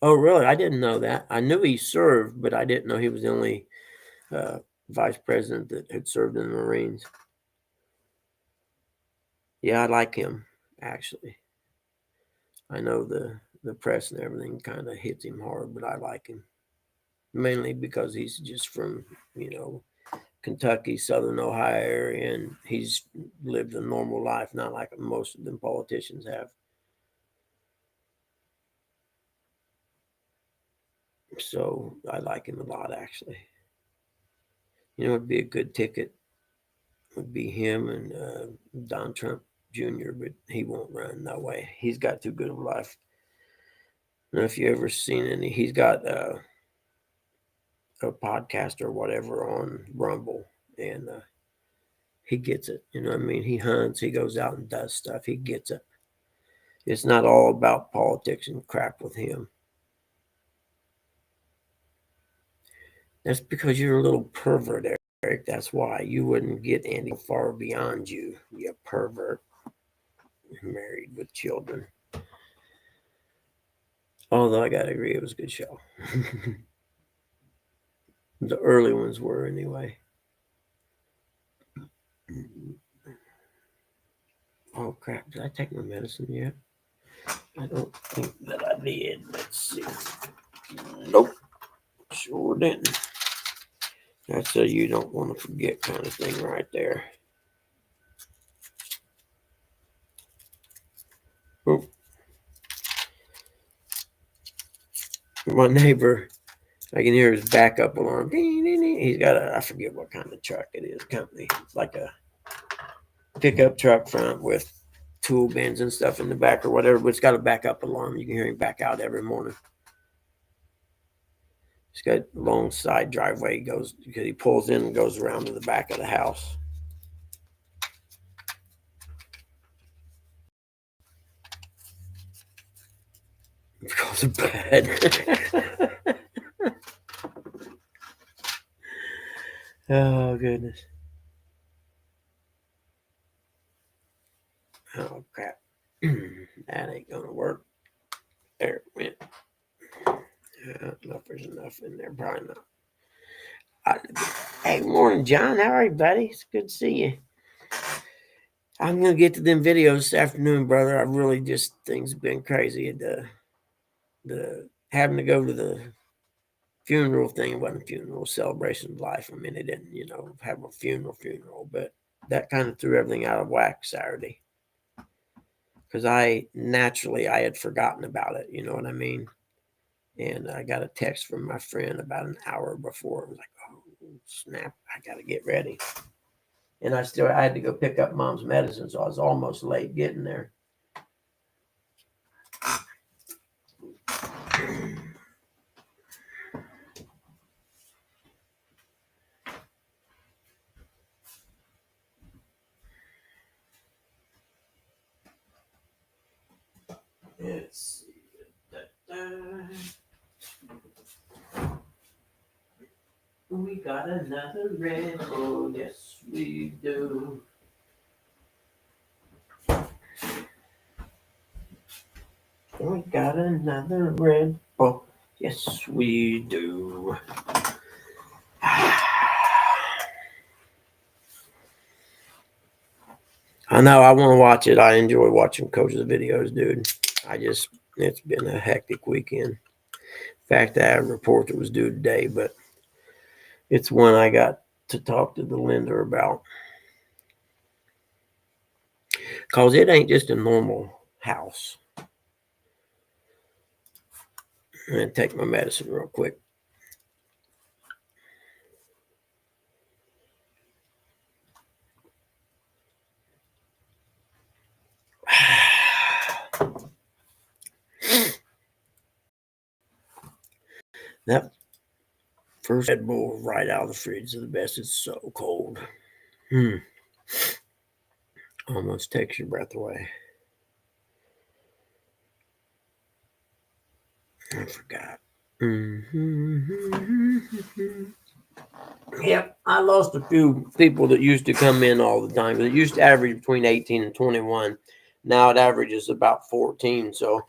oh, really? I didn't know that. I knew he served, but I didn't know he was the only vice president that had served in the Marines. Yeah, I like him, actually. I know the press and everything kind of hits him hard, but I like him. Mainly because he's just from, Kentucky, Southern Ohio area, and he's lived a normal life, not like most of them politicians have. So I like him a lot, actually. It'd be a good ticket. Would be him and Don Trump Jr., but he won't run. No way. He's got too good of a life. I don't know if you ever seen any. He's got a podcast or whatever on Rumble, and he gets it. You know what I mean? He hunts. He goes out and does stuff. He gets it. It's not all about politics and crap with him. That's because you're a little pervert, Eric. That's why you wouldn't get any far beyond you. You pervert. Married with children. Although I gotta agree, it was a good show. The early ones were, anyway. Oh crap! Did I take my medicine yet? I don't think that I did. Let's see. Nope. Sure didn't. That's a you don't want to forget kind of thing right there. Oop. My neighbor, I can hear his backup alarm. He's got I forget what kind of truck it is, company. It's like a pickup truck front with tool bins and stuff in the back or whatever, but it's got a backup alarm. You can hear him back out every morning. He's got a long side driveway. He goes because he pulls in and goes around to the back of the house. He goes to bed. Oh goodness. Oh crap. That ain't gonna work. There it went. Enough there's enough in there. Probably not. Hey, morning, John. How are you, buddy? It's good to see you. I'm gonna get to them videos this afternoon, brother. I really just things have been crazy. The having to go to the funeral thing, it wasn't a funeral, celebration of life. I mean, they didn't, have a funeral, but that kind of threw everything out of whack Saturday. Because I had forgotten about it, you know what I mean? And I got a text from my friend about an hour before. I was like, oh, snap, I got to get ready. And I had to go pick up mom's medicine, so I was almost late getting there. Let's see. We got another red. Oh, yes, we do. We got another red. Oh, yes, we do. I know. I want to watch it. I enjoy watching coaches' videos, dude. It's been a hectic weekend. In fact, I had a report that was due today, but it's one I got to talk to the lender about. Because it ain't just a normal house. I'm going to take my medicine real quick. That First Red Bull right out of the fridge is the best. It's so cold. Almost takes your breath away. I forgot. Yep, I lost a few people that used to come in all the time. It used to average between 18 and 21. Now it averages about 14. So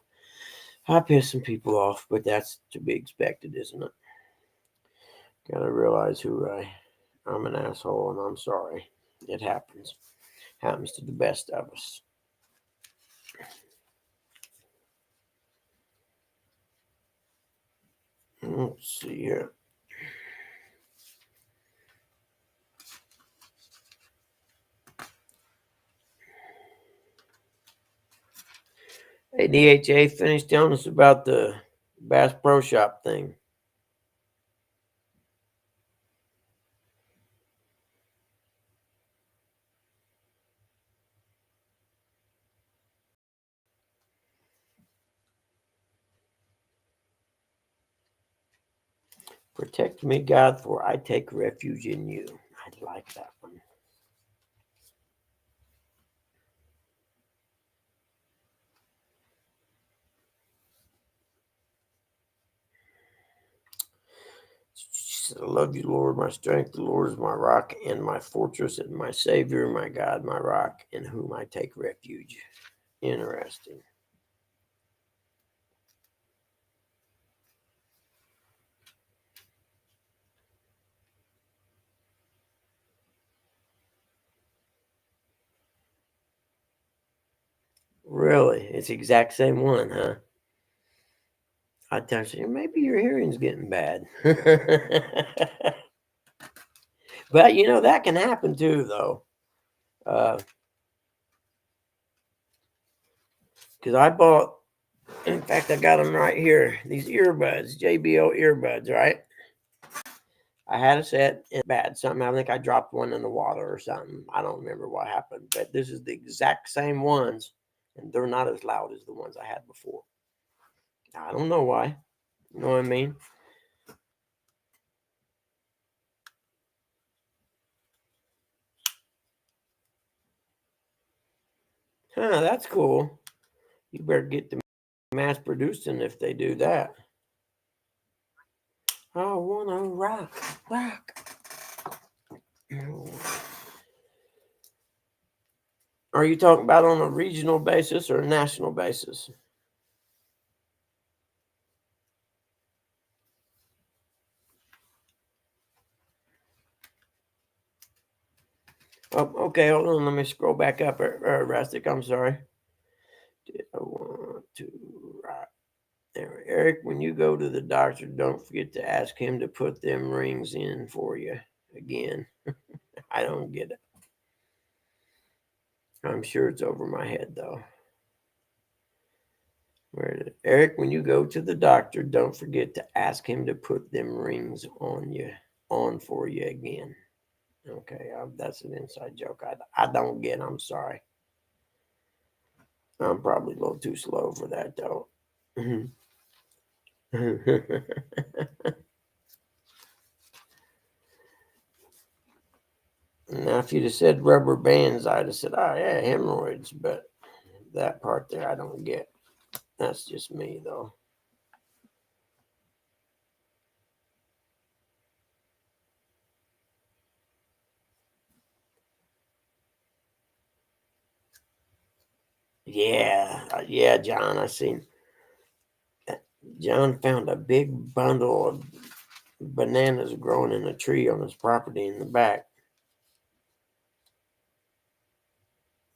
I piss some people off, but that's to be expected, isn't it? Gotta realize I'm an asshole, and I'm sorry. It happens. Happens to the best of us. Let's see here. Hey, DHA, finished telling us about the Bass Pro Shop thing. Protect me, God, for I take refuge in you. I like that one. I love you, Lord, my strength. The Lord is my rock and my fortress and my Savior, my God, my rock, in whom I take refuge. Interesting. Really? It's the exact same one, huh? I tell you, maybe your hearing's getting bad. But, that can happen too, though. Because I bought, in fact, I got them right here. These earbuds, JBL earbuds, right? I had a set and bad. Something, I think I dropped one in the water or something. I don't remember what happened, but this is the exact same ones, and they're not as loud as the ones I had before. I don't know why. You know what I mean? Huh, that's cool. You better get them mass producing if they do that. I wanna rock. Are you talking about on a regional basis or a national basis? Oh, okay, hold on. Let me scroll back up. Rustic, I'm sorry. Did I want to rock? There, Eric, when you go to the doctor, don't forget to ask him to put them rings in for you again. I don't get it. I'm sure it's over my head, though. Eric, when you go to the doctor, don't forget to ask him to put them rings on for you again. Okay, that's an inside joke. I don't get. I'm sorry. I'm probably a little too slow for that, though. Now, if you'd have said rubber bands, I'd have said, "Oh yeah, hemorrhoids," but that part there, I don't get. That's just me, though. Yeah, John. I seen John found a big bundle of bananas growing in a tree on his property in the back.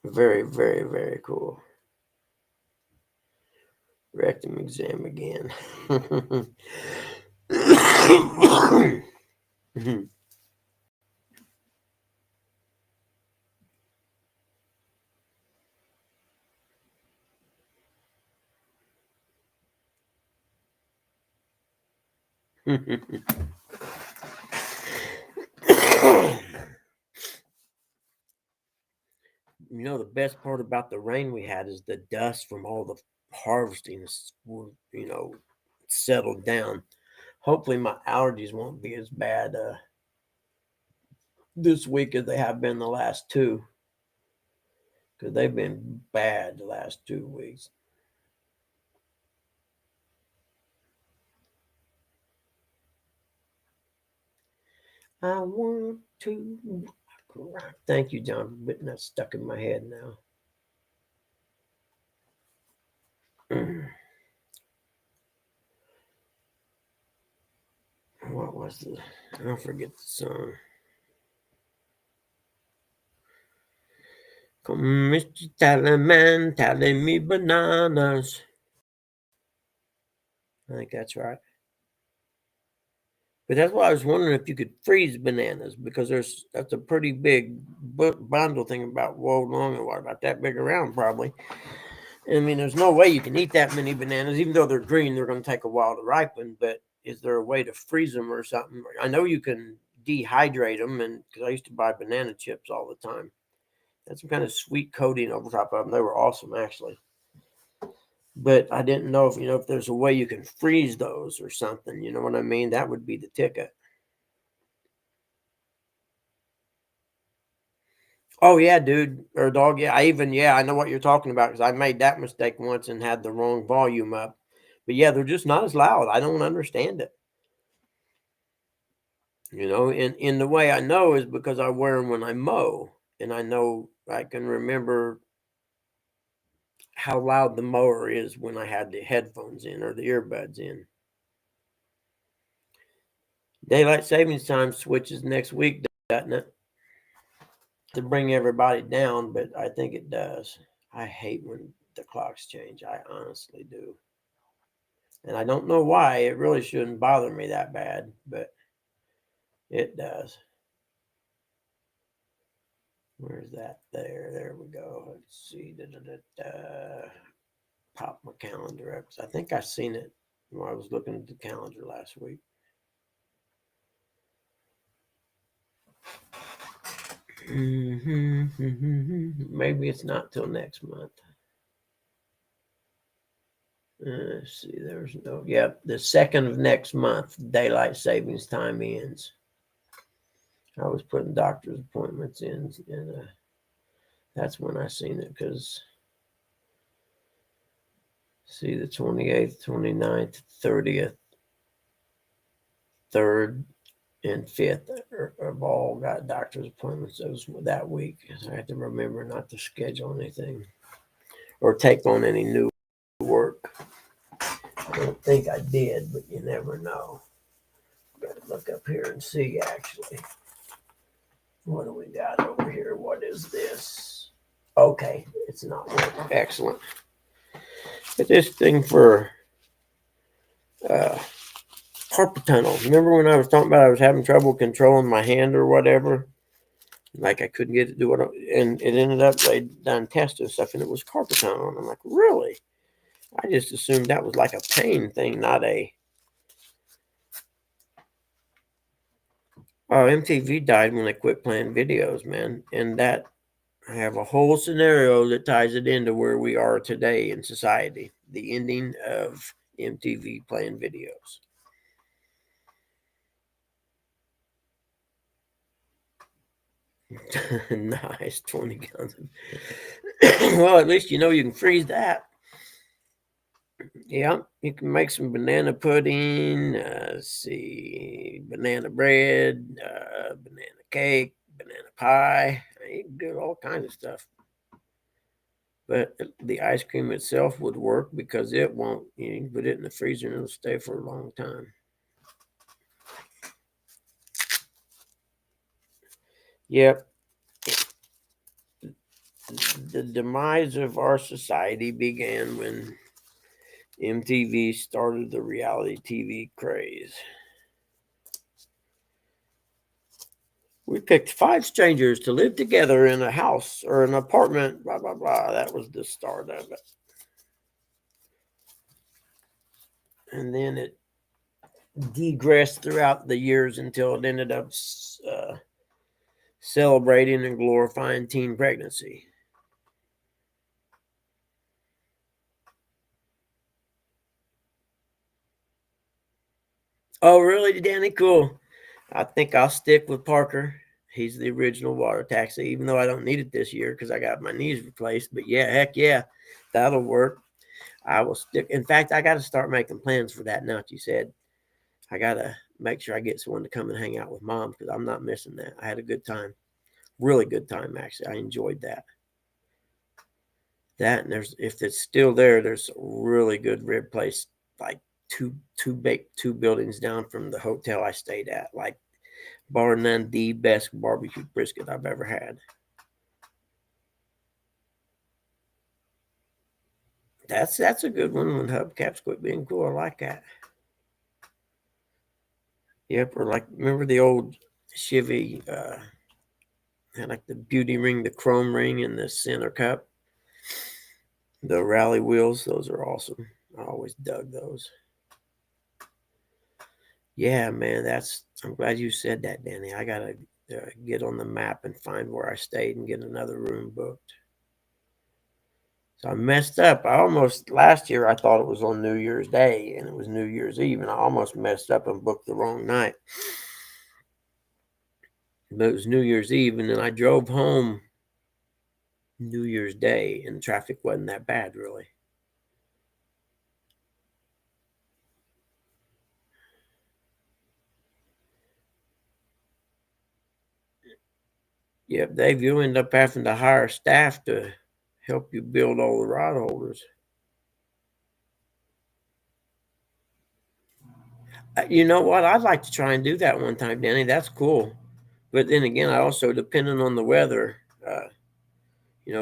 Very, very, very cool. Rectum exam again. The best part about the rain we had is the dust from all the harvesting, settled down. hopefully my allergies won't be as bad this week as they have been the last two, because they've been bad the last 2 weeks. I want to. Thank you, John, for getting that stuck in my head now. What was the? I'll forget the song. Come, Mr. Tallyman, tally me bananas. I think that's right. But that's why I was wondering if you could freeze bananas, because that's a pretty big bundle thing, about whoa long and what, about that big around probably. I mean, there's no way you can eat that many bananas, even though they're green. They're going to take a while to ripen. But is there a way to freeze them or something? I know you can dehydrate them, and because I used to buy banana chips all the time, had some kind of sweet coating over top of them. They were awesome, actually. But I didn't know if there's a way you can freeze those or something. You know what I mean? That would be the ticket. Oh yeah, dude, or dog. Yeah, I know what you're talking about, because I made that mistake once and had the wrong volume up. But yeah, they're just not as loud. I don't understand it. And the way I know is because I wear them when I mow, and I know I can remember how loud the mower is when I had the headphones in or the earbuds in. Daylight savings time switches next week, doesn't it? To bring everybody down, but I think it does. I hate when the clocks change. I honestly do. And I don't know why. It really shouldn't bother me that bad, but it does. Where's that? There we go. Let's see. Pop my calendar up. I think I seen it when I was looking at the calendar last week. Maybe it's not till next month. Let's see. There's no. Yep, the 2nd of next month, daylight savings time ends. I was putting doctor's appointments in, and that's when I seen it, because see, the 28th, 29th, 30th, 3rd, and 5th have all got doctor's appointments that week. So I have to remember not to schedule anything or take on any new work. I don't think I did, but you never know. Got to look up here and see, actually. What do we got over here? What is this? Okay, it's not working. Excellent. But this thing for carpal tunnel. Remember when I was talking about I was having trouble controlling my hand or whatever? Like I couldn't get it to do and it ended up they done tests and stuff, and it was carpal tunnel. And I'm like, really? I just assumed that was like a pain thing, not a. Oh, MTV died when they quit playing videos, man. And that I have a whole scenario that ties it into where we are today in society. The ending of MTV playing videos. Nice, 20 gallons. Well, at least you can freeze that. Yeah, you can make some banana pudding. Let's see, banana bread, banana cake, banana pie. You can do all kinds of stuff. But the ice cream itself would work because it won't. You can put it in the freezer and it'll stay for a long time. Yep. The demise of our society began when MTV started the reality TV craze. We picked 5 strangers to live together in a house or an apartment, blah, blah, blah. That was the start of it. And then it degressed throughout the years until it ended up celebrating and glorifying teen pregnancy. Oh, really, Danny? Cool. I think I'll stick with Parker. He's the original water taxi, even though I don't need it this year because I got my knees replaced. But yeah, heck yeah, that'll work. I will stick. In fact, I got to start making plans for that now that you said. I got to make sure I get someone to come and hang out with mom because I'm not missing that. I had a good time. Really good time, actually. I enjoyed that. That and there's if it's still there, there's a really good rib place like two buildings down from the hotel I stayed at. Like bar none, the best barbecue brisket I've ever had. That's a good one when hubcaps quit being cool. I like that. Yep, or like remember the old Chevy had like the beauty ring, the chrome ring, and the center cup. The rally wheels, those are awesome. I always dug those. Yeah, man, I'm glad you said that, Danny. I gotta get on the map and find where I stayed and get another room booked. So I messed up. I almost last year I thought it was on New Year's Day and it was New Year's Eve, and I almost messed up and booked the wrong night. But it was New Year's Eve, and then I drove home New Year's Day, and the traffic wasn't that bad, really. Yep, Dave, you end up having to hire staff to help you build all the rod holders. You know what? I'd like to try and do that one time, Danny. That's cool. But then again, I also, depending on the weather,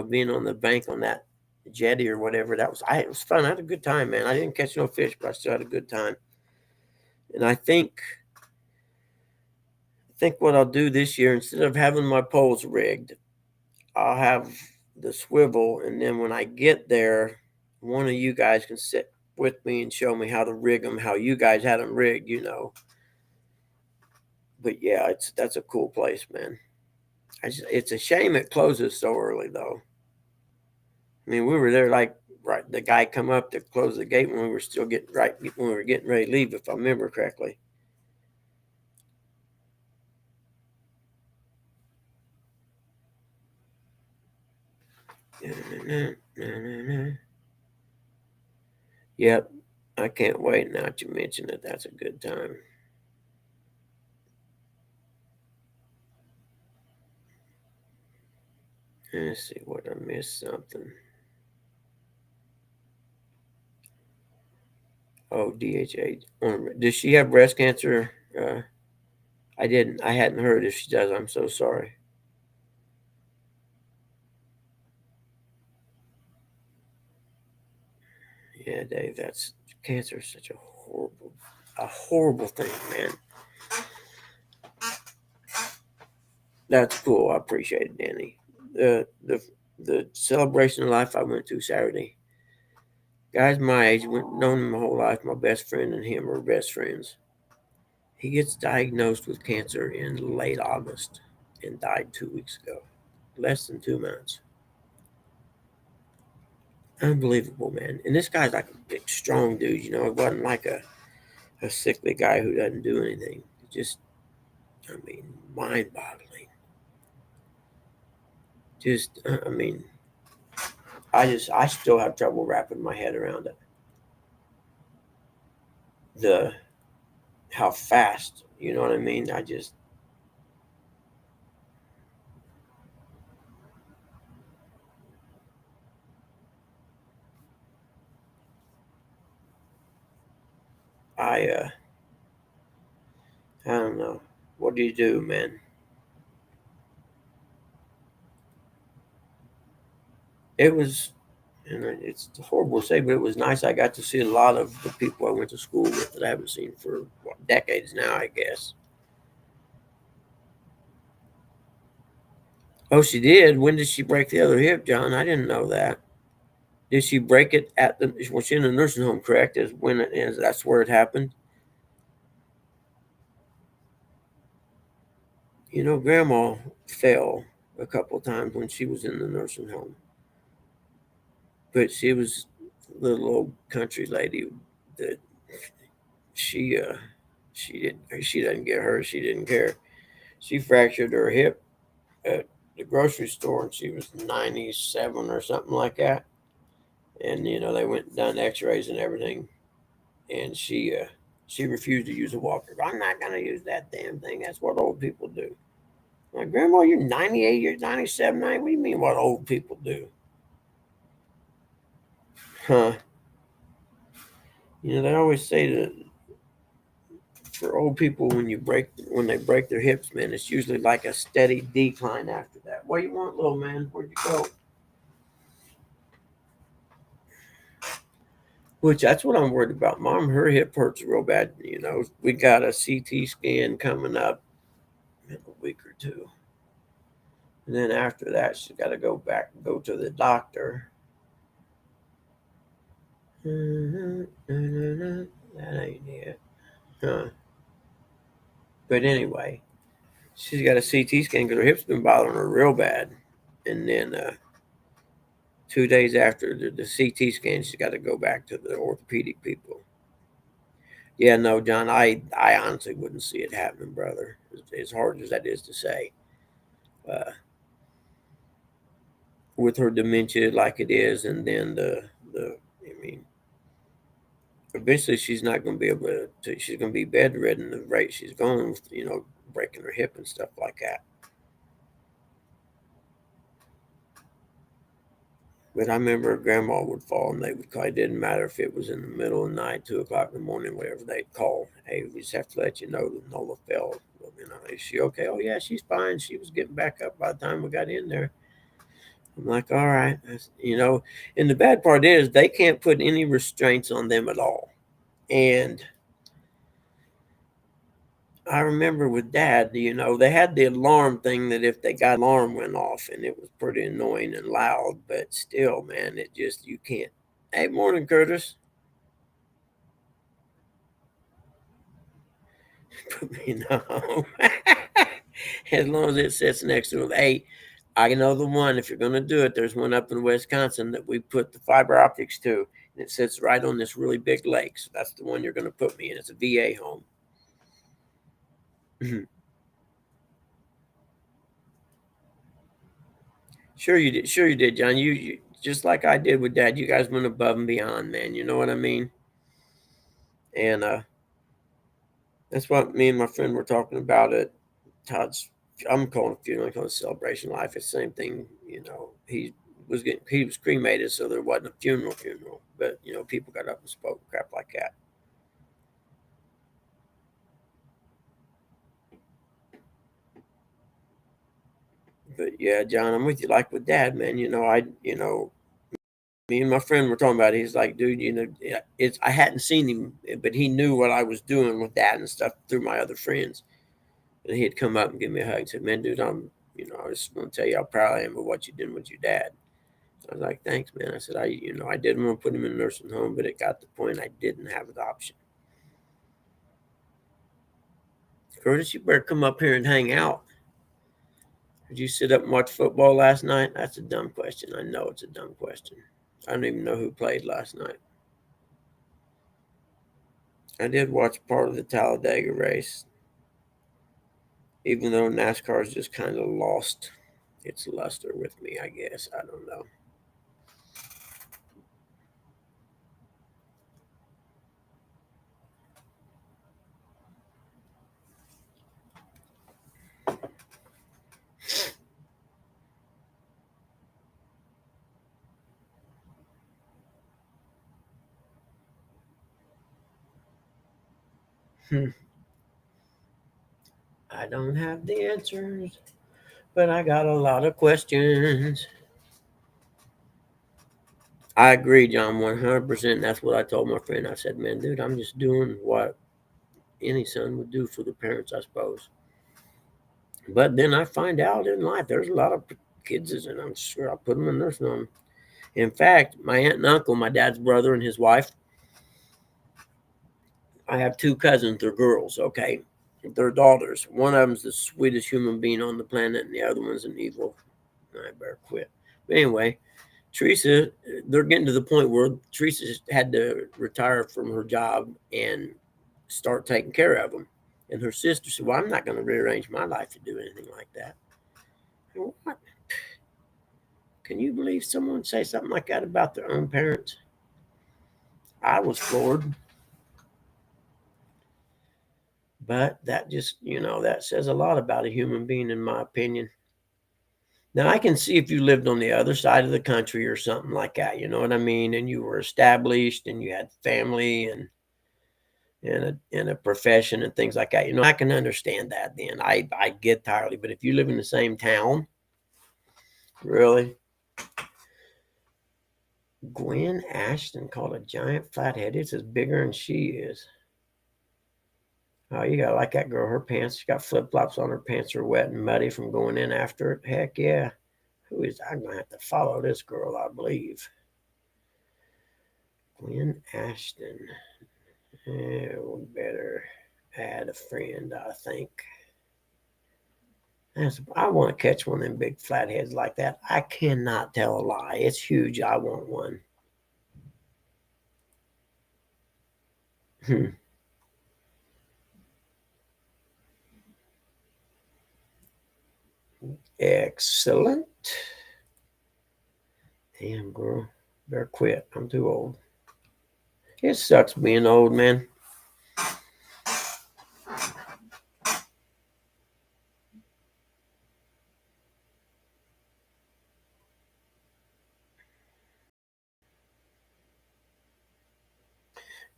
being on the bank on that jetty or whatever, it was fun. I had a good time, man. I didn't catch no fish, but I still had a good time. And I think what I'll do this year, instead of having my poles rigged, I'll have the swivel, and then when I get there, one of you guys can sit with me and show me how to rig them, how you guys had them rigged. But yeah, that's a cool place, man. It's a shame it closes so early, though. I mean, we were there like right. The guy come up to close the gate when we were still getting right when we were getting ready to leave, if I remember correctly. Yep, I can't wait now that you mention it. That's a good time. Let's see what I missed something. Oh, DHA. Does she have breast cancer? I didn't. I hadn't heard. If she does, I'm so sorry. Yeah, Dave. That's cancer is such a horrible thing, man. That's cool. I appreciate it, Danny. The celebration of life I went to Saturday. Guys my age, known him my whole life. My best friend and him are best friends. He gets diagnosed with cancer in late August and died 2 weeks ago. Less than 2 months. Unbelievable, man. And this guy's like a big, strong dude. It wasn't like a sickly guy who doesn't do anything. Just, I mean, mind boggling. I mean, I still have trouble wrapping my head around it. The how fast, you know what I mean? I I don't know. What do you do, man? It was, and it's horrible to say, but it was nice. I got to see a lot of the people I went to school with that I haven't seen for decades now, I guess. Oh, she did. When did she break the other hip, John? I didn't know that. Did she break it at the? Was she in the nursing home? Correct? Is when it is. That's where it happened. Grandma fell a couple of times when she was in the nursing home, but she was a little old country lady that she She doesn't get hurt. She didn't care. She fractured her hip at the grocery store, and she was 97 or something like that. And they went and done X-rays and everything, and she refused to use a walker. I'm not gonna use that damn thing. That's what old people do. Like, Grandma, you're 98, you're 97, 90. What do you mean what old people do? Huh? They always say that for old people, when they break their hips, man, it's usually like a steady decline after that. What do you want, little man? Where'd you go? Which that's what I'm worried about. Mom, her hip hurts real bad. We got a CT scan coming up in a week or two. And then after that, she's got to go to the doctor. That ain't it. Huh. But anyway, she's got a CT scan because her hip's been bothering her real bad. And then 2 days after the CT scan, she's got to go back to the orthopedic people. Yeah, no, John, I honestly wouldn't see it happening, brother. As hard as that is to say. With her dementia like it is, and then I mean, eventually she's not going to be able to. She's going to be bedridden the rate she's going with, breaking her hip and stuff like that. But I remember grandma would fall and they would call. It didn't matter if it was in the middle of the night, 2 o'clock in the morning, whatever, they'd call. Hey, we just have to let you know that Nola fell. Is she okay? Oh yeah, she's fine. She was getting back up by the time we got in there. I'm like, all right. And the bad part is they can't put any restraints on them at all. And I remember with Dad, they had the alarm thing that if they got alarm went off, and it was pretty annoying and loud, but still, man, you can't. Hey, morning, Curtis. Put me in the home. As long as it sits next to him. Hey, I know the one. If you're going to do it, there's one up in Wisconsin that we put the fiber optics to, and it sits right on this really big lake. So that's the one you're going to put me in. It's a VA home. Sure you did. Sure you did, John. You just like I did with Dad. You guys went above and beyond, man. You know what I mean? And that's what me and my friend were talking about at Todd's. I'm calling it funeral, I call it celebration life. It's the same thing. He was cremated, so there wasn't a funeral. But people got up and spoke crap like that. But yeah, John, I'm with you. Like with Dad, man. Me and my friend were talking about it. He's like, dude, I hadn't seen him, but he knew what I was doing with Dad and stuff through my other friends. And he'd come up and give me a hug and said, man, dude, I just want to tell you how proud I am of what you did with your dad. I was like, thanks, man. I said, I didn't want to put him in a nursing home, but it got to the point I didn't have an option. Curtis, you better come up here and hang out. Did you sit up and watch football last night? That's a dumb question. I know it's a dumb question. I don't even know who played last night. I did watch part of the Talladega race, even though NASCAR's just kind of lost its luster with me, I guess. I don't know. I don't have the answers, but I got a lot of questions. I agree, John, 100%. That's what I told my friend. I said, man, dude, I'm just doing what any son would do for the parents, I suppose. But then I find out in life there's a lot of kids, and I'm sure I'll put them in nursing home. In fact, my aunt and uncle, my dad's brother and his wife, I have 2 cousins. They're girls, okay? They're daughters. One of them's the sweetest human being on the planet, and the other one's an evil. I better quit. But anyway, Teresa, they're getting to the point where Teresa had to retire from her job, and start taking care of them. And her sister said, well, I'm not going to rearrange my life to do anything like that. And what? Can you believe someone say something like that about their own parents? I was floored. But that just, that says a lot about a human being, in my opinion. Now, I can see if you lived on the other side of the country or something like that, you know what I mean? And you were established and you had family and a profession and things like that. I can understand that then. I get entirely. But if you live in the same town, really? Gwen Ashton called a giant flathead. It's as bigger than she is. Oh, you gotta like that girl. Her pants, she got flip-flops on. Her pants are wet and muddy from going in after it. Heck yeah. Who is, I'm gonna have to follow this girl, I believe. Gwen Ashton. Yeah, we better add a friend, I think. I want to catch one of them big flatheads like that. I cannot tell a lie. It's huge. I want one. Excellent. Damn, girl. Better quit. I'm too old. It sucks being old, man.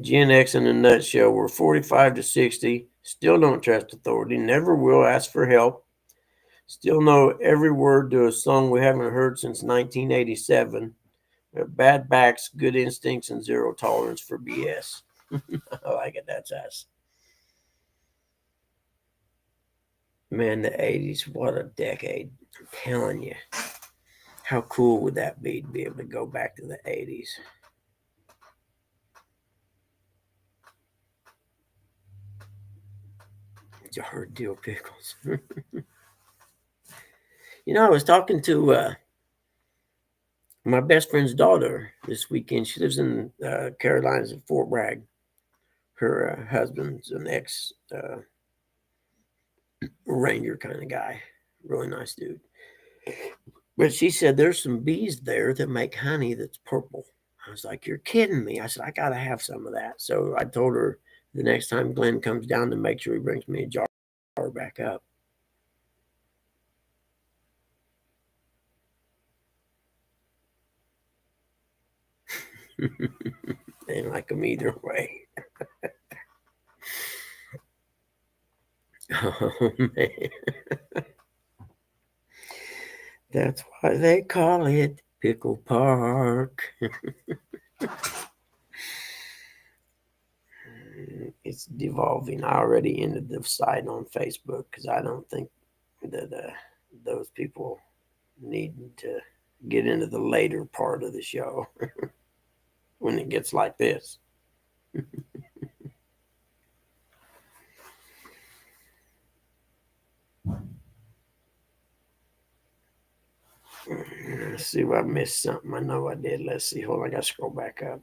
Gen X in a nutshell. We're 45 to 60. Still don't trust authority. Never will ask for help. Still know every word to a song we haven't heard since 1987. Bad backs, good instincts, and zero tolerance for BS. I like it. That's us. Man, the 80s, what a decade. I'm telling you. How cool would that be to be able to go back to the 80s? It's a hard deal, Pickles. I was talking to my best friend's daughter this weekend. She lives in Carolinas at Fort Bragg. Her husband's an ex ranger kind of guy. Really nice dude. But she said there's some bees there that make honey that's purple. I was like, you're kidding me. I said, I got to have some of that. So I told her the next time Glenn comes down to make sure he brings me a jar back up. Ain't like them either way. Oh, man. That's why they call it Pickle Park. It's devolving. I already ended the site on Facebook because I don't think that those people need to get into the later part of the show when it gets like this. Let's see if I missed something. I know I did. Let's see. Hold on. I got to scroll back up.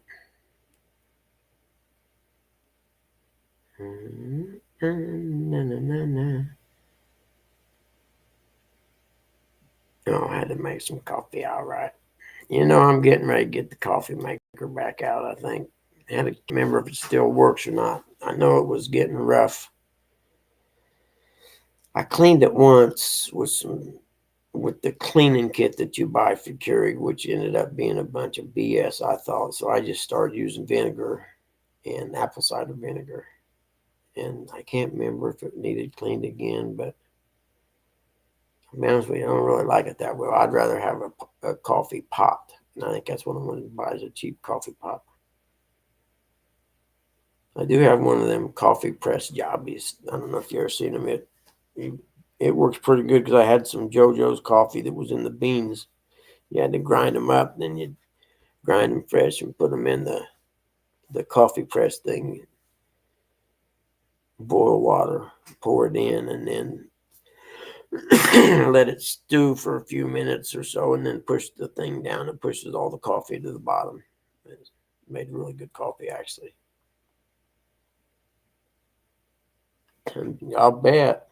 Oh, I had to make some coffee. All right. I'm getting ready to get the coffee maker back out, I think. I had to remember if it still works or not. I know it was getting rough. I cleaned it once with the cleaning kit that you buy for Keurig, which ended up being a bunch of BS, I thought. So I just started using vinegar and apple cider vinegar. And I can't remember if it needed cleaned again, but to be honest with you, I don't really like it that well. I'd rather have a coffee pot. And I think that's what I'm going to buy, is a cheap coffee pot. I do have one of them coffee press jobbies. I don't know if you ever seen them. It works pretty good because I had some JoJo's coffee that was in the beans. You had to grind them up, then you grind them fresh and put them in the coffee press thing. Boil water, pour it in, and then let it stew for a few minutes or so, and then push the thing down. It pushes all the coffee to the bottom. It made really good coffee, actually. I'll bet.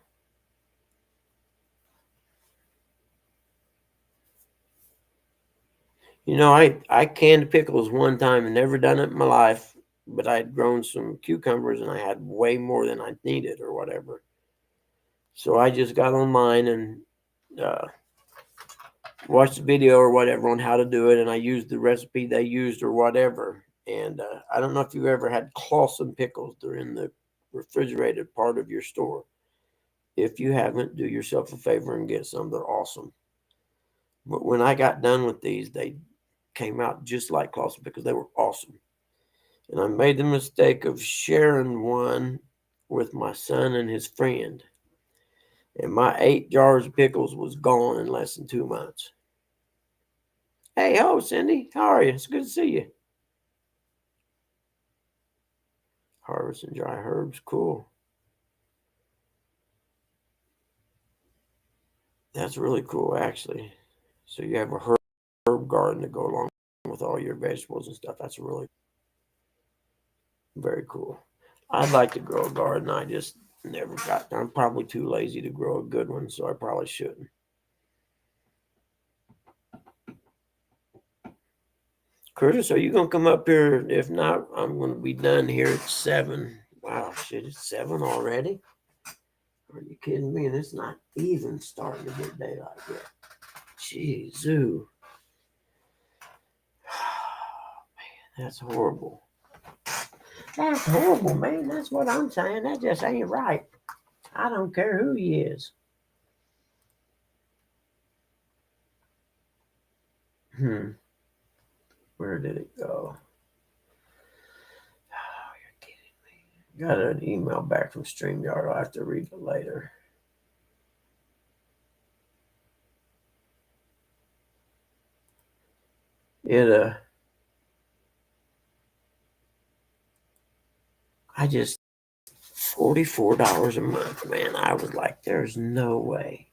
You know, I canned pickles one time and never done it in my life, but I'd grown some cucumbers and I had way more than I needed or whatever. So I just got online and uh, watched the video or whatever on how to do it, and I used the recipe they used or whatever. And I don't know if you've ever had Clausen pickles. They're in the refrigerated part of your store. If you haven't, do yourself a favor and get some. They're awesome. But when I got done with these, they came out just like Clausen because they were awesome. And I made the mistake of sharing one with my son and his friend. And my 8 jars of pickles was gone in less than 2 months. Hey, ho, Cindy. How are you? It's good to see you. Harvest and dry herbs. Cool. That's really cool, actually. So you have a herb garden to go along with all your vegetables and stuff. That's really very cool. I'd like to grow a garden. I just never got. I'm probably too lazy to grow a good one, so I probably shouldn't. Curtis, are you gonna come up here? If not, I'm gonna be done here at 7. Wow, shit, it's 7 already. Are you kidding me? And it's not even starting to get daylight yet. Jeez, zoo. Man, that's horrible. That's horrible, man. That's what I'm saying. That just ain't right. I don't care who he is. Where did it go? Oh, you're kidding me. Got an email back from StreamYard. I'll have to read it later. I just $44 a month, man. I was like, there's no way.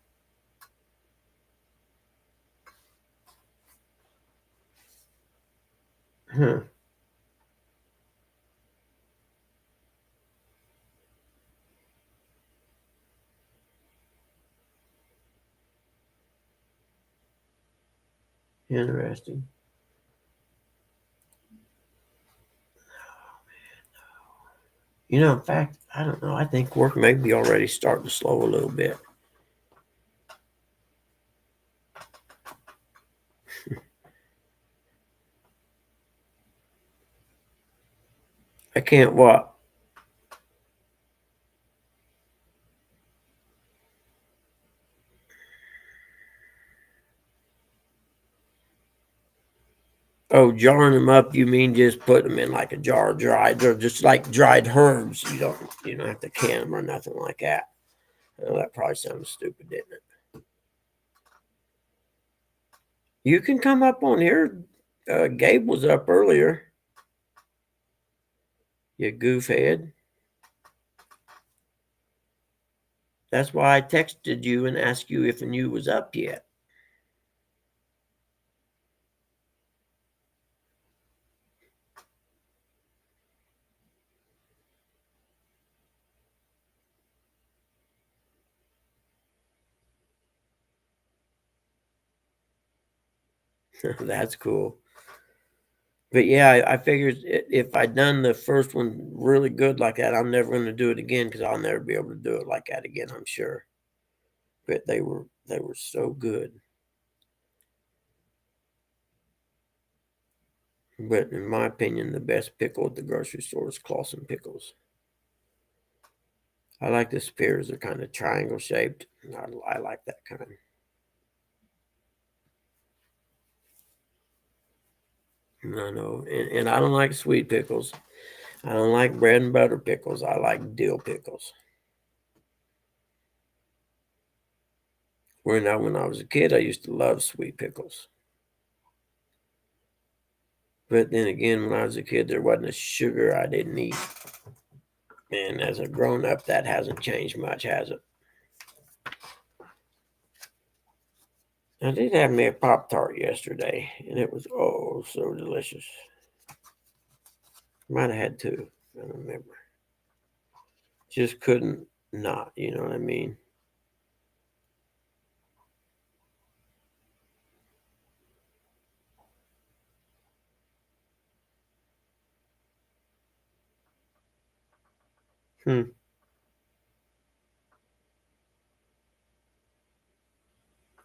Interesting. You know, in fact, I don't know. I think work may be already starting to slow a little bit. I can't what? Oh, jarring them up, you mean just put them in like a jar dried, or just like dried herbs. You don't have to can them or nothing like that. Well, that probably sounds stupid, didn't it? You can come up on here. Gabe was up earlier. You goofhead. That's why I texted you and asked you if you was up yet. That's cool. But yeah, I figured if I'd done the first one really good like that, I'm never going to do it again because I'll never be able to do it like that again, I'm sure. But they were so good. But in my opinion, the best pickle at the grocery store is Clausen pickles. I like the spears; they're kind of triangle shaped. I like that kind. I know, and I don't like sweet pickles. I don't like bread and butter pickles. I like dill pickles. When I was a kid, I used to love sweet pickles. But then again, when I was a kid, there wasn't a sugar I didn't eat. And as a grown up, that hasn't changed much, has it? I did have me a Pop-Tart yesterday, and it was so delicious. Might have had 2. I don't remember. Just couldn't not. You know what I mean? Hmm.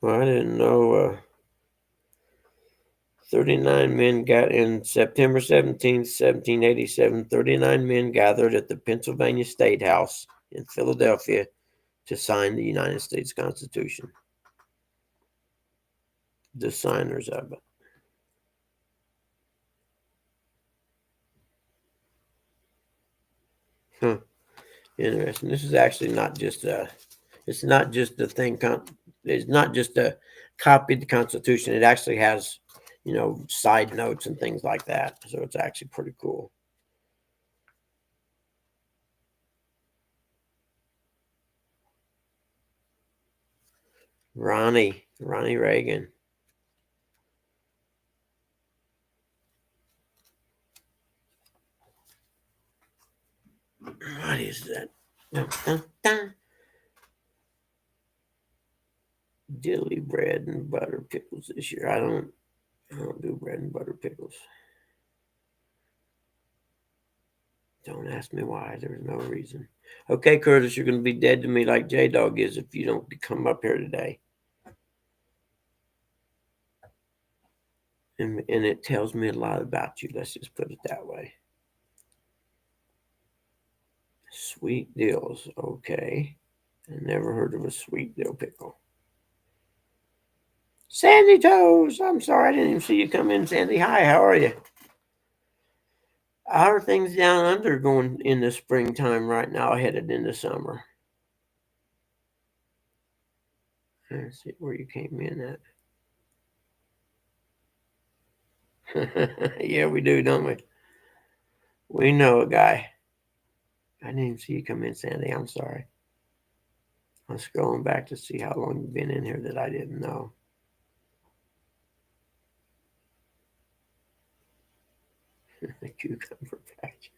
Well, I didn't know. 39 men got in September 17th, 1787. 39 men gathered at the Pennsylvania State House in Philadelphia to sign the United States Constitution. The signers of it. Huh. Interesting. This is actually not just a. It's not just a thing. It's not just a copy of the Constitution. It actually has, side notes and things like that. So it's actually pretty cool. Ronnie Reagan. What is that? Dun, dun, dun. Dilly bread and butter pickles this year. I don't do bread and butter pickles. Don't ask me why. There's no reason. Okay, Curtis, you're going to be dead to me like JAYDOG is if you don't come up here today. And it tells me a lot about you. Let's just put it that way. Sweet dills. Okay. I never heard of a sweet dill pickle. Sandy Toes. I'm sorry. I didn't even see you come in, Sandy. Hi, how are you? How are things down under going in the springtime right now, headed into summer? Let's see where you came in at. Yeah, we do, don't we? We know a guy. I didn't even see you come in, Sandy. I'm sorry. I'm scrolling back to see how long you've been in here that I didn't know. The cucumber patch.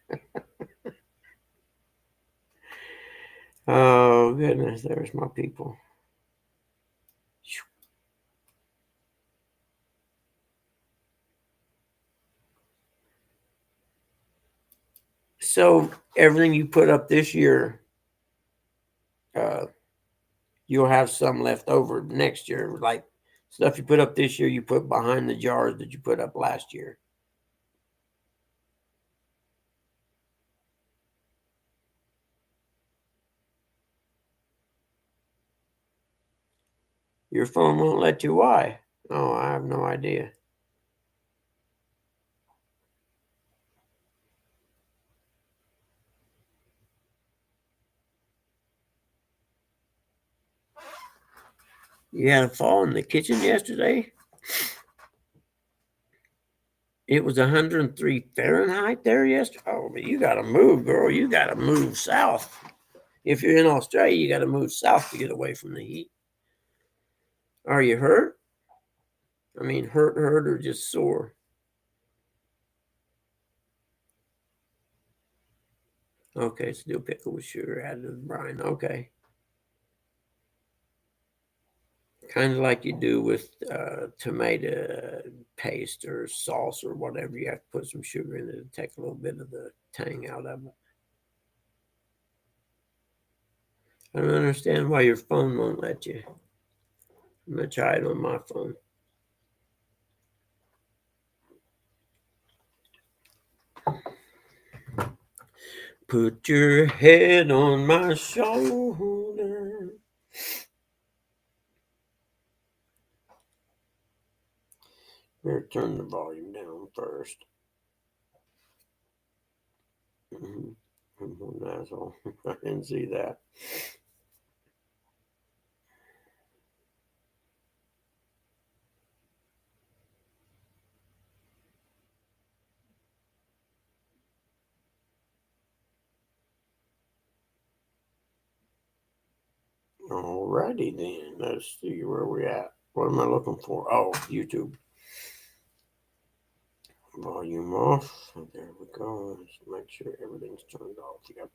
Oh, goodness. There's my people. So everything you put up this year, you'll have some left over next year. Like stuff you put up this year, you put behind the jars that you put up last year. Your phone won't let you. Why? Oh, I have no idea. You had a fall in the kitchen yesterday? It was 103 Fahrenheit there yesterday. Oh, but you got to move, girl. You got to move south. If you're in Australia, you got to move south to get away from the heat. Are you hurt? I mean, hurt, or just sore? Okay, still pickle with sugar added to the brine. Okay. Kind of like you do with tomato paste or sauce or whatever. You have to put some sugar in it to take a little bit of the tang out of it. I don't understand why your phone won't let you. I'm going to try it on my phone. Put your head on my shoulder. Better turn the volume down first. I'm an asshole. I didn't see that. Alrighty then. Let's see where we're at. What am I looking for? Oh, YouTube. Volume off. There we go. Let's make sure everything's turned off. Yep.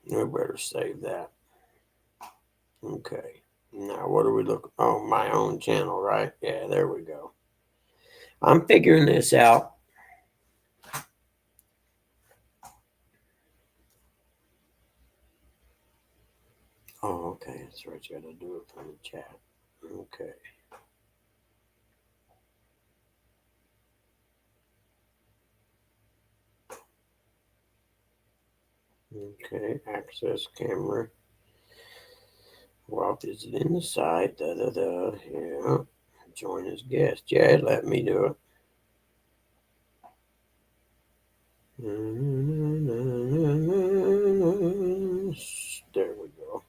I better save that. Okay. Now, what are we looking? Oh, my own channel, right? Yeah, there we go. I'm figuring this out. Oh, okay. That's right. You got to do it from the chat. Okay. Okay. Access camera. While visiting the site. Da da da. Yeah. Join as guest. Yeah, let me do it. There we go.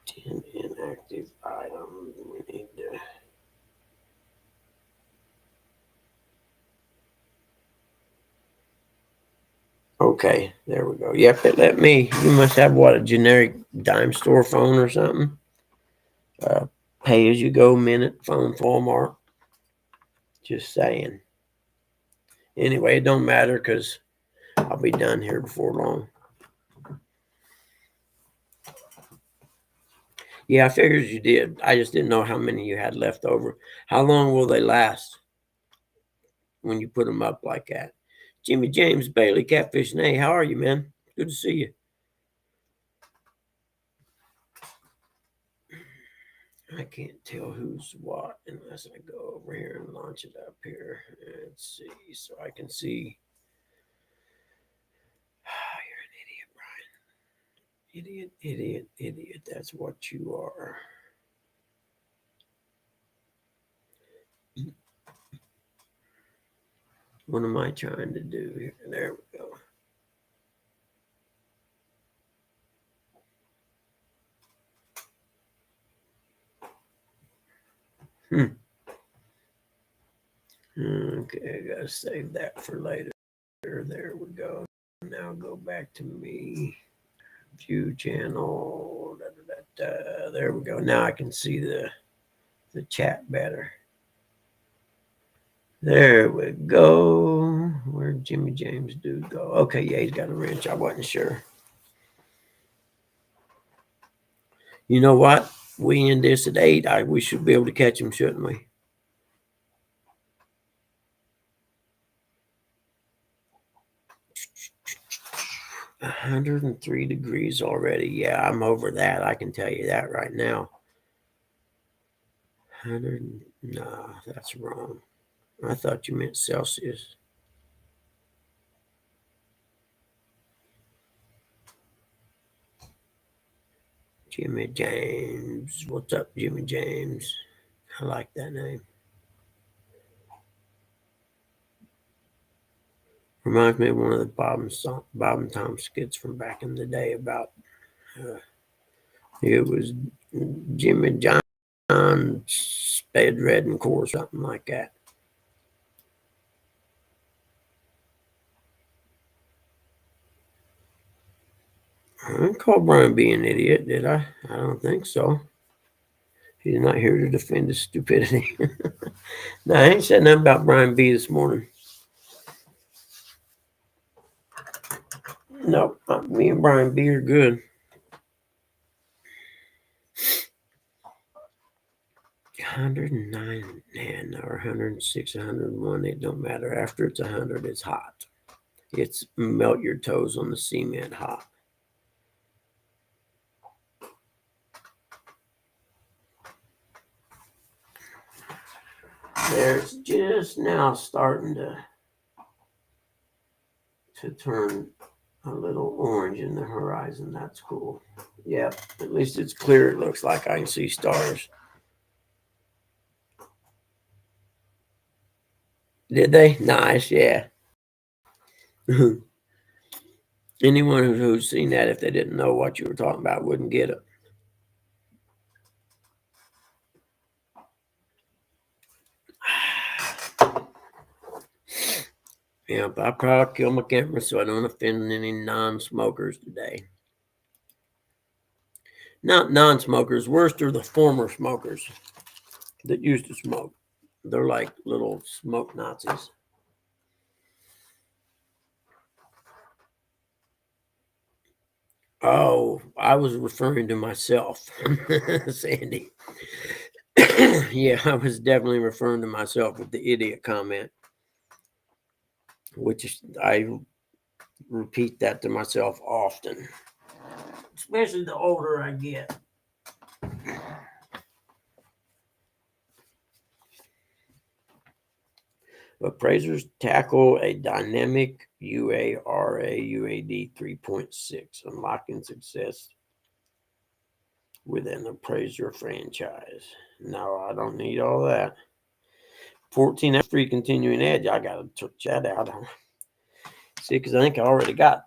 10 inactive items. We need to. Okay, there we go. Yep, it let me. You must have what, a generic dime store phone or something? Pay as you go minute phone Walmart. Just saying. Anyway, it don't matter because I'll be done here before long. Yeah, I figured you did. I just didn't know how many you had left over. How long will they last when you put them up like that? Jimmy James Bailey, Catfish and A, how are you, man? Good to see you. I can't tell who's what unless I go over here and launch it up here. Let's see, so I can see. You're an idiot, Brian. Idiot, idiot, idiot. That's what you are. What am I trying to do here? There we go. Okay, I gotta save that for later. There we go. Now go back to me. View channel. Da, da, da, da. There we go. Now I can see the chat better. There we go. Where'd Jimmy James dude go? Okay, yeah, he's got a wrench. I wasn't sure. You know what? We end this at 8. We should be able to catch him, shouldn't we? – 103 degrees already. Yeah, I'm over that. I can tell you that right now. 100. No, that's wrong. I thought you meant Celsius. Jimmy James. What's up, Jimmy James? I like that name. Reminds me of one of the Bob and Tom skits from back in the day about it was Jimmy John Sped Red and Core, something like that. I didn't call Brian B an idiot, did I? I don't think so. He's not here to defend his stupidity. No, I ain't said nothing about Brian B this morning. No, me and Brian B are good. 109 and or 106, 101, it don't matter. After it's 100, it's hot. It's melt your toes on the cement hot. There's just now starting to turn a little orange in the horizon. That's cool. Yeah, at least it's clear. It looks like I can see stars. Did they? Nice, yeah. Anyone who's seen that, if they didn't know what you were talking about, wouldn't get it. Yeah, but I probably kill my camera so I don't offend any non-smokers today. Not non-smokers. Worst are the former smokers that used to smoke. They're like little smoke Nazis. Oh, I was referring to myself, Sandy. Yeah, I was definitely referring to myself with the idiot comment, which I repeat that to myself often, especially the older I get. Appraisers tackle a dynamic UARA UAD 3.6, unlocking success with an appraiser franchise. No, I don't need all that. 14 free continuing edge. I got to check that out. See, because I think I already got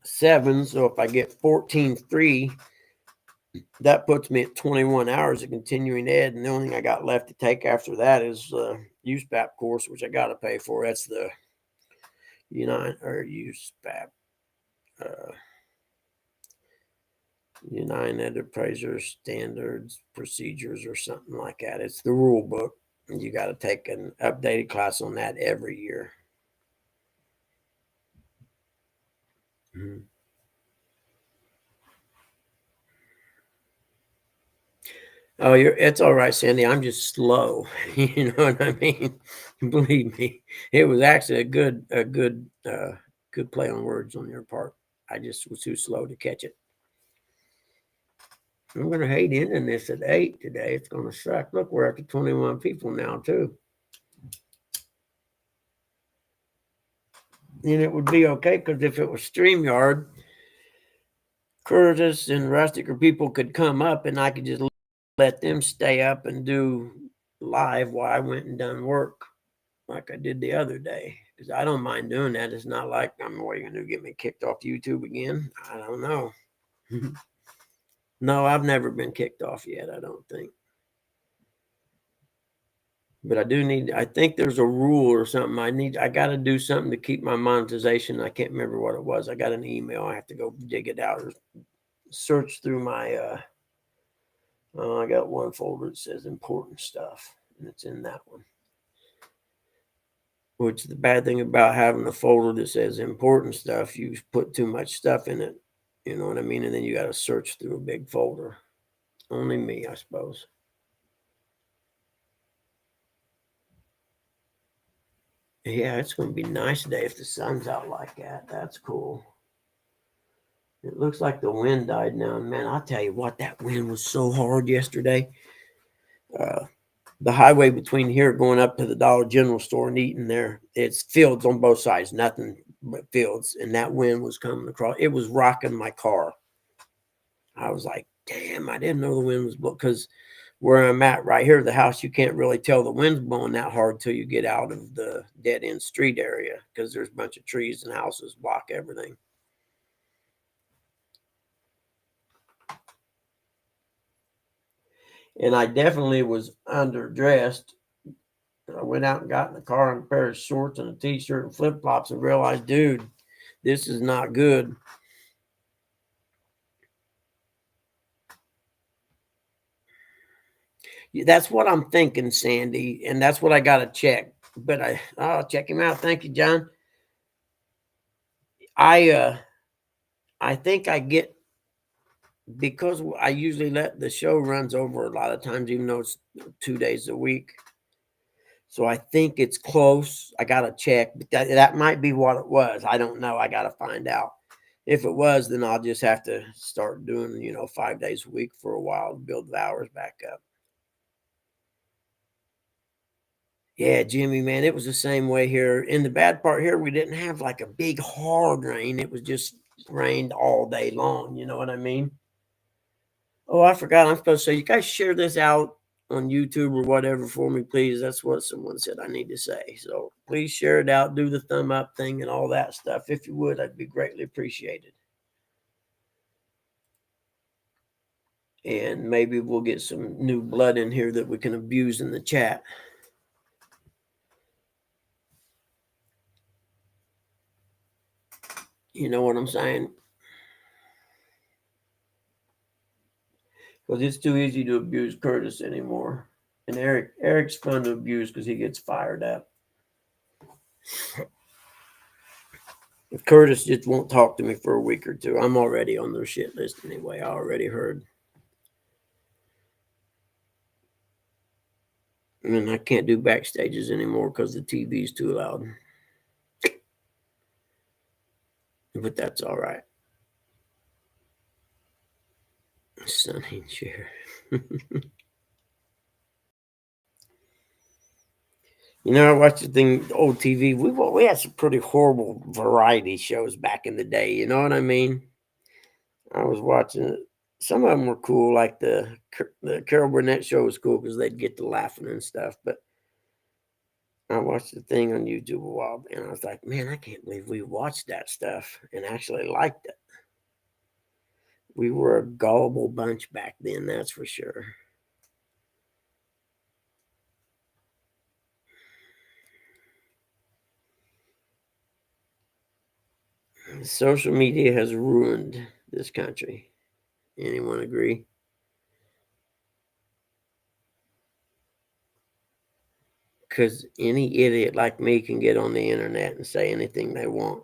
7. So if I get 14 free, that puts me at 21 hours of continuing ed. And the only thing I got left to take after that is the USPAP course, which I got to pay for. That's the USPAP. United Appraiser Standards Procedures or something like that. It's the rule book. You got to take an updated class on that every year. Mm-hmm. Oh, it's all right, Sandy. I'm just slow. You know what I mean? Believe me, it was actually a good play on words on your part. I just was too slow to catch it. I'm gonna hate ending this at 8 today. It's gonna suck. Look, we're up to 21 people now too. And it would be okay because if it was StreamYard, Curtis and Rustic or people could come up and I could just let them stay up and do live while I went and done work like I did the other day. Because I don't mind doing that. It's not like what are you going to do, get me kicked off YouTube again? I don't know. No, I've never been kicked off yet, I don't think. But I think there's a rule or something. I got to do something to keep my monetization. I can't remember what it was. I got an email. I have to go dig it out or search through my, I got one folder that says important stuff, and it's in that one. Which the bad thing about having a folder that says important stuff, you put too much stuff in it. You know what I mean? And then you got to search through a big folder. Only me, I suppose. Yeah, it's going to be nice today if the sun's out like that. That's cool. It looks like the wind died now. And man, I'll tell you what, that wind was so hard yesterday. The highway between here going up to the Dollar General store and Eaton there, it's fields on both sides, nothing but fields. And that wind was coming across. It was rocking my car. I was like, damn, I didn't know the wind was blowing. Because where I'm at right here, the house, you can't really tell the wind's blowing that hard till you get out of the dead end street area because there's a bunch of trees and houses block everything. And I definitely was underdressed. I went out and got in the car in a pair of shorts and a t-shirt and flip-flops and realized, dude, this is not good. That's what I'm thinking, Sandy, and that's what I got to check. But I'll check him out. Thank you, John. I think I get, because I usually let the show runs over a lot of times, even though it's 2 days a week. So I think it's close. I got to check, but that might be what it was. I don't know. I got to find out. If it was, then I'll just have to start doing, 5 days a week for a while to build the hours back up. Yeah, Jimmy, man, it was the same way here. In the bad part here, we didn't have like a big hard rain. It was just rained all day long. You know what I mean? Oh, I forgot. I'm supposed to say, you guys share this out on YouTube or whatever for me, please. That's what someone said I need to say. So please share it out, do the thumb up thing and all that stuff. If you would, I'd be greatly appreciated. And maybe we'll get some new blood in here that we can abuse in the chat. You know what I'm saying? Because it's too easy to abuse Curtis anymore. And Eric's fun to abuse because he gets fired up. If Curtis just won't talk to me for a week or two, I'm already on their shit list anyway. I already heard. And I can't do backstages anymore because the TV's too loud. But that's all right. Sunny chair. You know, I watched the thing, old TV. We had some pretty horrible variety shows back in the day. You know what I mean? I was watching it. Some of them were cool, like the Carol Burnett show was cool because they'd get to laughing and stuff. But I watched the thing on YouTube a while, and I was like, man, I can't believe we watched that stuff and actually liked it. We were a gullible bunch back then, that's for sure. Social media has ruined this country. Anyone agree? Because any idiot like me can get on the internet and say anything they want.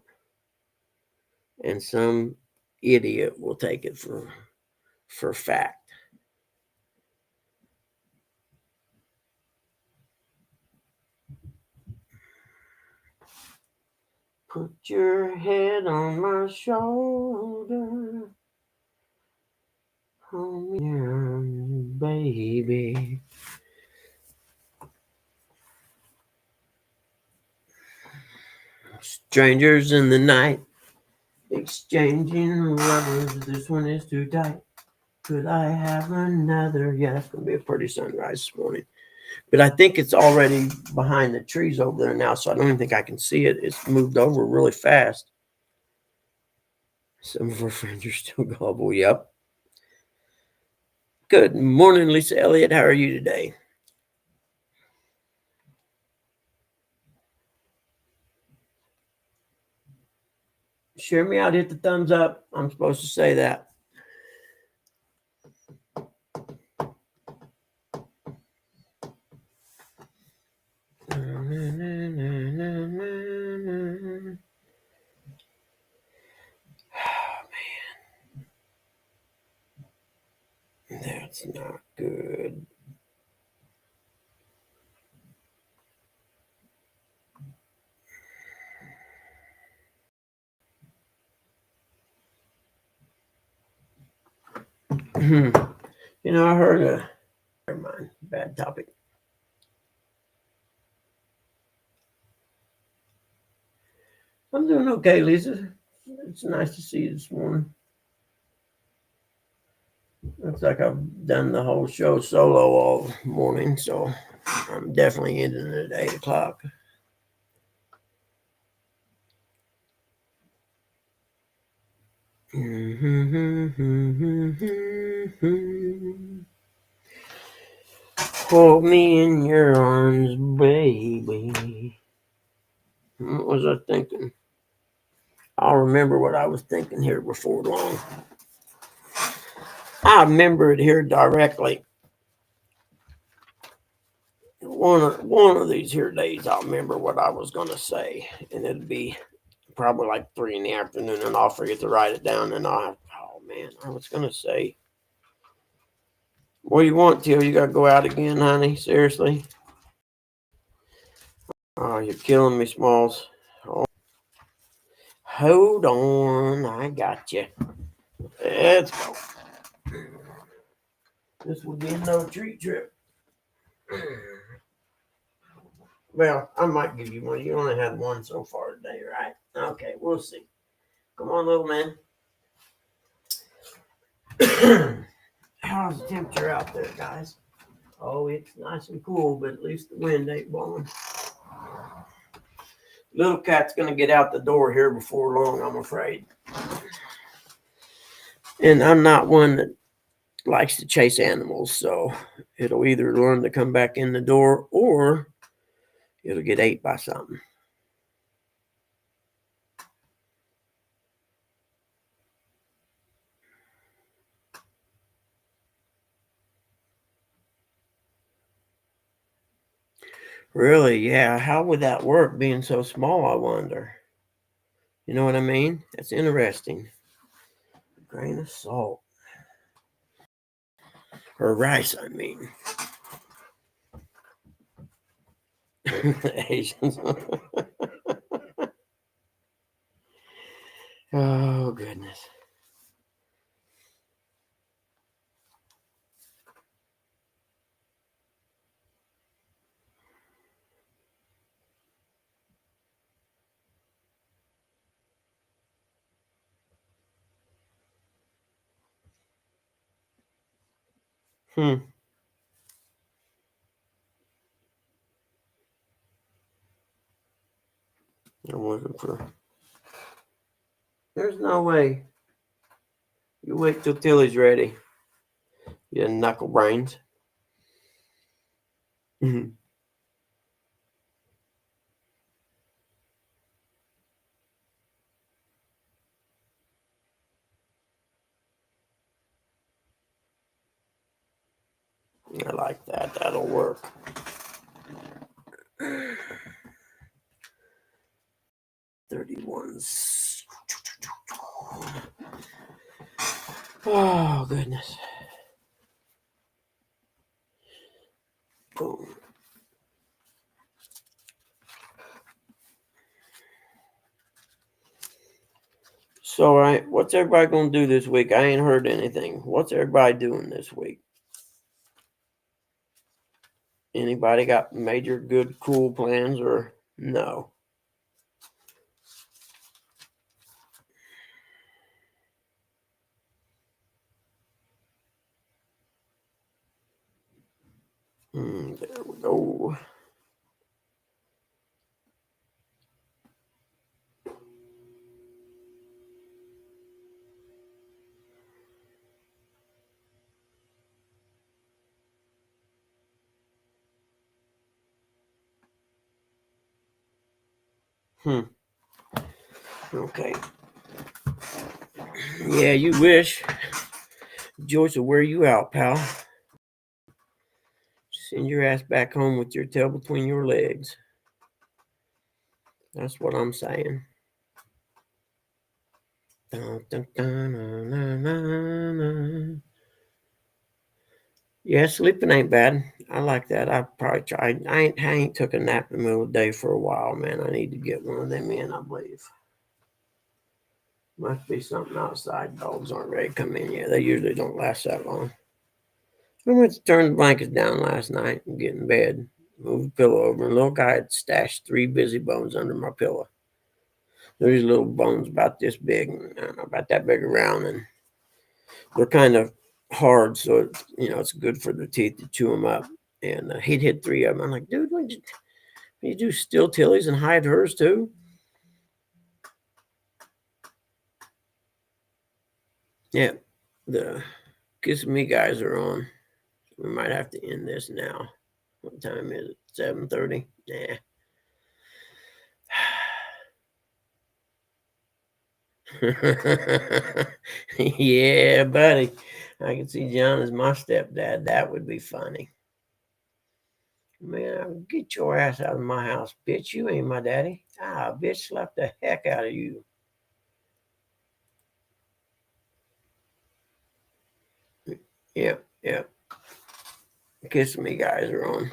And some idiot will take it for fact. Put your head on my shoulder. Hold me down, baby. Strangers in the night, exchanging lovers. This one is too tight. Could I have another? Yeah, it's going to be a pretty sunrise this morning. But I think it's already behind the trees over there now, so I don't even think I can see it. It's moved over really fast. Some of our friends are still gullible. Yep. Good morning, Lisa Elliott. How are you today? Share me out. Hit the thumbs up. I'm supposed to say that. That's not good. You know, I heard a. Never mind. Bad topic. I'm doing okay, Lisa. It's nice to see you this morning. Looks like I've done the whole show solo all morning, so I'm definitely ending it at 8 o'clock. Hold me in your arms, baby. What was I thinking? I'll remember what I was thinking here before long. I remember it here directly. One of these here days, I'll remember what I was going to say, and it'll be probably like 3 in the afternoon, and I'll forget to write it down, and I'll have, oh man, I was going to say, what do you want, Till? You got to go out again, honey? Seriously? Oh, you're killing me, Smalls. Oh. Hold on, I got you. Let's go. This will be a no treat trip. Well, I might give you one. You only had one so far today, right? Okay, we'll see. Come on, little man. How's the temperature out there, guys? Oh, it's nice and cool, but at least the wind ain't blowing. Little cat's going to get out the door here before long, I'm afraid. And I'm not one that likes to chase animals, so it'll either learn to come back in the door or it'll get ate by something. Really? Yeah. How would that work being so small, I wonder? You know what I mean? That's interesting. A grain of salt. Or rice, I mean. The Asians. Oh, goodness. Hmm. I'm looking for. There's no way. You wait till Tilly's ready. You knuckle brains. I like that. That'll work. $31s. Oh, goodness. Boom. So, all right, what's everybody going to do this week? I ain't heard anything. What's everybody doing this week? Anybody got major good, cool plans or no? There we go. Okay. Yeah, you wish. Joyce will wear you out, pal. Send your ass back home with your tail between your legs. That's what I'm saying. Dun, dun, dun, dun, dun, dun, dun. Yeah, sleeping ain't bad. I like that. I probably tried. I ain't took a nap in the middle of the day for a while, man. I need to get one of them in, I believe. Must be something outside. Dogs aren't ready to come in yet. They usually don't last that long. I went to turn the blankets down last night and get in bed. Move the pillow over. And the little guy had stashed 3 busy bones under my pillow. There's little bones about this big, I don't know, about that big around, and they're kind of hard, so it's good for the teeth to chew them up. And he'd hit 3 of them. I'm like, dude, when you do still Tilly's and hide hers too? Yeah, the Kiss Me guys are on. We might have to end this now. What time is it? 7:30? Nah. Yeah, buddy. I can see John as my stepdad. That would be funny. Man, get your ass out of my house, bitch. You ain't my daddy. Bitch, slap the heck out of you. Yep, yep. Kiss Me guys are on.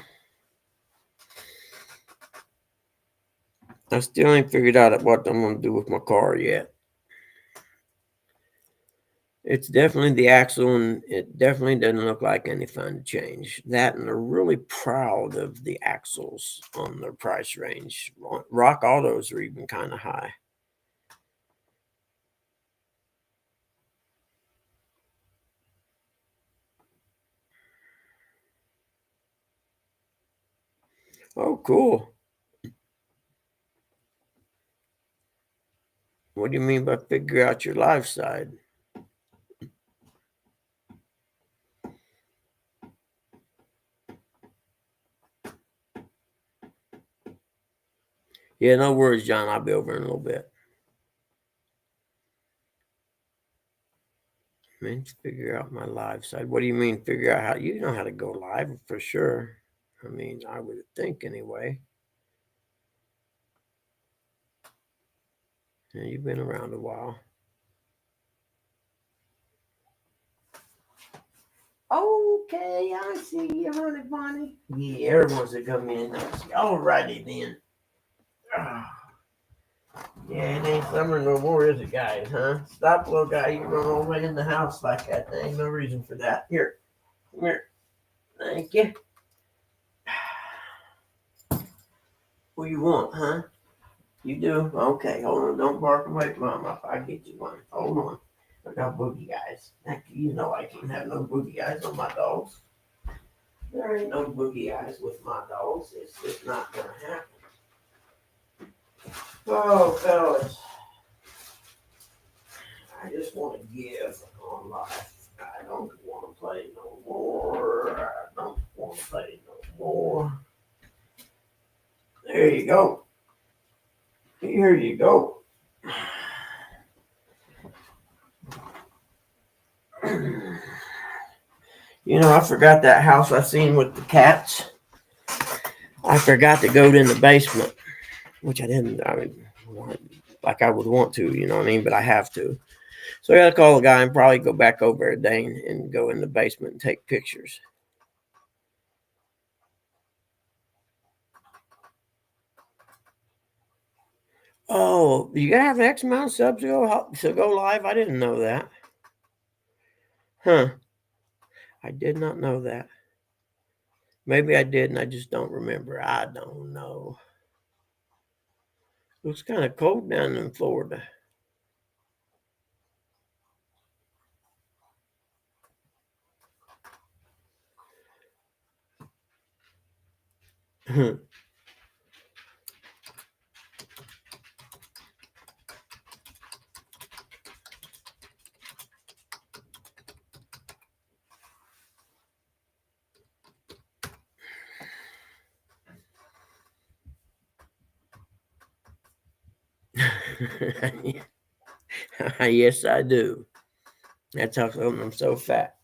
I still ain't figured out what I'm going to do with my car yet. It's definitely the axle, and it definitely doesn't look like any fun to change. That, and they're really proud of the axles on their price range. Rock Autos are even kind of high. Oh, cool. What do you mean by figure out your life side? Yeah, no worries, John. I'll be over in a little bit. I mean, figure out my live side. What do you mean figure out how? You know how to go live for sure. I mean, I would think anyway. Yeah, you've been around a while. Okay, I see you, honey bunny. Yeah, everyone's to come in. Alrighty then. Yeah, it ain't summer no more, is it, guys, huh? Stop, little guy. You run all the way in the house like that. There ain't no reason for that. Here. Come here. Thank you. What you want, huh? You do? Okay, hold on. Don't bark away from Mama if I get you one. Hold on. I got boogie eyes. You know I can't have no boogie eyes on my dogs. There ain't no boogie eyes with my dogs. It's just not gonna happen. Oh, fellas. I just want to give on life. I don't want to play no more. I don't want to play no more. There you go. Here you go. You know, I forgot that house I seen with the cats. I forgot to go in the basement, which I didn't. I mean, like I would want to, you know what I mean? But I have to. So I got to call the guy and probably go back over a day and go in the basement and take pictures. Oh, you gotta have X amount of subs to go live? I didn't know that. Huh. I did not know that. Maybe I did and I just don't remember. I don't know. Looks kind of cold down in Florida. Yes, I do. That's how come I'm so fat.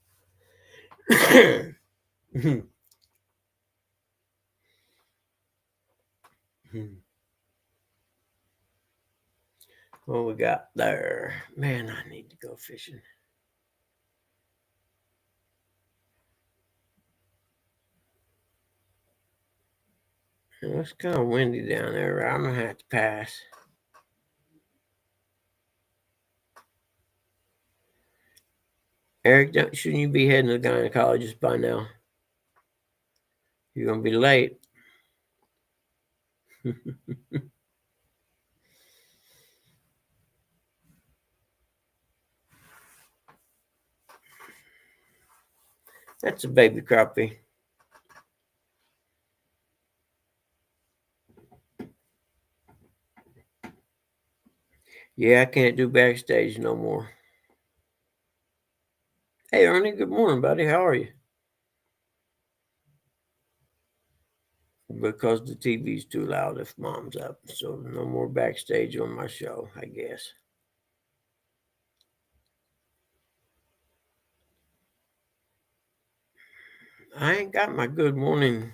What we got there? Man, I need to go fishing. It's kind of windy down there. I'm going to have to pass. Eric, shouldn't you be heading to the gynecologist by now? You're going to be late. That's a baby crappie. Yeah, I can't do backstage no more. Hey, Ernie, good morning, buddy. How are you? Because the TV's too loud if Mom's up. So no more backstage on my show, I guess. I ain't got my good morning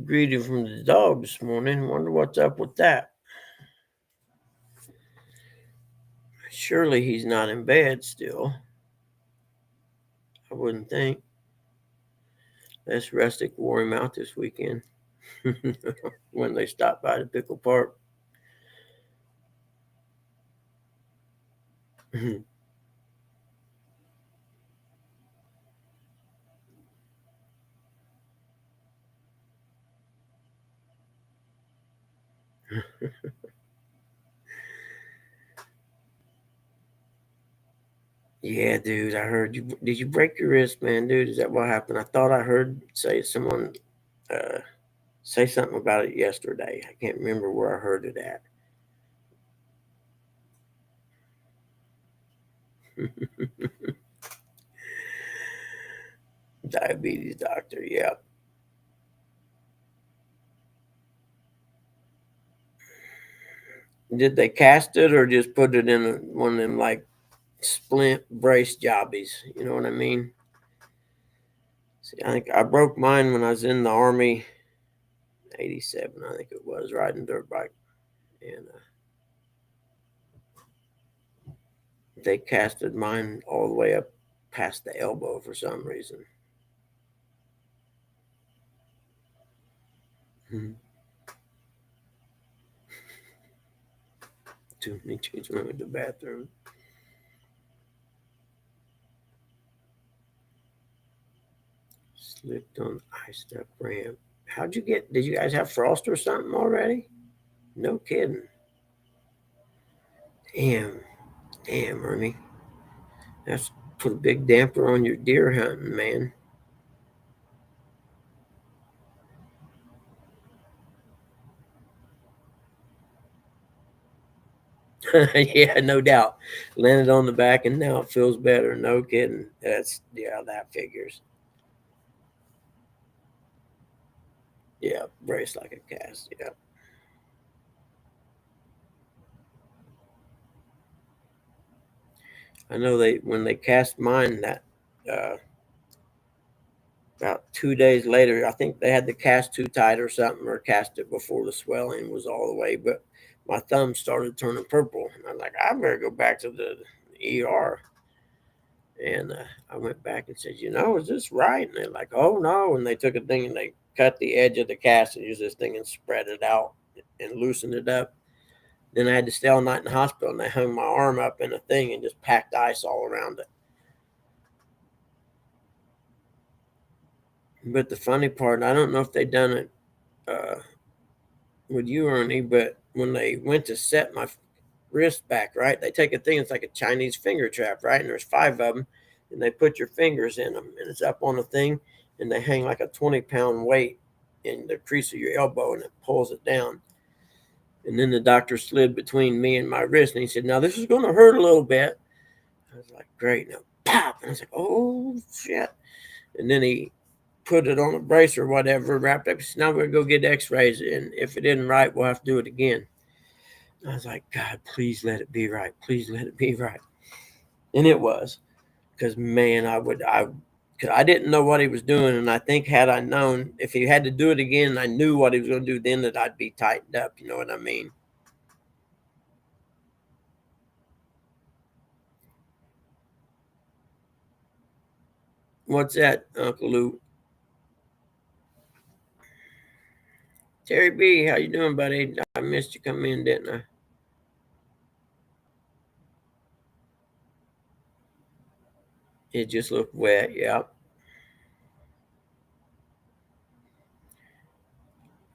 greeting from the dog this morning. Wonder what's up with that. Surely he's not in bed still. I wouldn't think. Let's Rustic wore him out this weekend when they stopped by the Pickle Park. Yeah, dude, I heard you. Did you break your wrist, man, dude? Is that what happened? I thought I heard someone say something about it yesterday. I can't remember where I heard it at. Diabetes doctor, yeah. Did they cast it or just put it in one of them like splint brace jobbies? You know what I mean? See, I think I broke mine when I was in the Army '87, I think it was, riding dirt bike, and they casted mine all the way up past the elbow for some reason. Too many change room in the bathroom. Slipped on iced up ramp. How'd you get? Did you guys have frost or something already? No kidding. Damn, damn, Ernie. That's put a big damper on your deer hunting, man. Yeah, no doubt. Landed on the back and now it feels better. No kidding. That figures. Yeah, brace like a cast. Yeah. I know when they cast mine that uh, about 2 days later, I think they had the cast too tight or something, or cast it before the swelling was all the way. But my thumb started turning purple, and I'm like, I better go back to the ER. And I went back and said, is this right? And they're like, oh no. And they took a thing and they cut the edge of the cast and used this thing and spread it out and loosened it up. Then I had to stay all night in the hospital, and they hung my arm up in a thing and just packed ice all around it. But the funny part, I don't know if they done it with you, Ernie, but when they went to set my wrist back, right, they take a thing, it's like a Chinese finger trap, right? And there's 5 of them, and they put your fingers in them, and it's up on a thing, and they hang like a 20-pound weight in the crease of your elbow, and it pulls it down. And then the doctor slid between me and my wrist, and he said, now this is going to hurt a little bit. I was like, great. Now, pop. And I was like, oh, shit. And then he put it on a brace or whatever, wrapped up. He said, now we're going to go get x-rays, and if it isn't right, we'll have to do it again. I was like, God, please let it be right. Please let it be right. And it was. Because, man, I didn't know what he was doing, and I think had I known, if he had to do it again, I knew what he was going to do then, that I'd be tightened up. You know what I mean? What's that, Uncle Lou? Terry B, how you doing, buddy? I missed you coming in, didn't I? It just looked wet, yeah.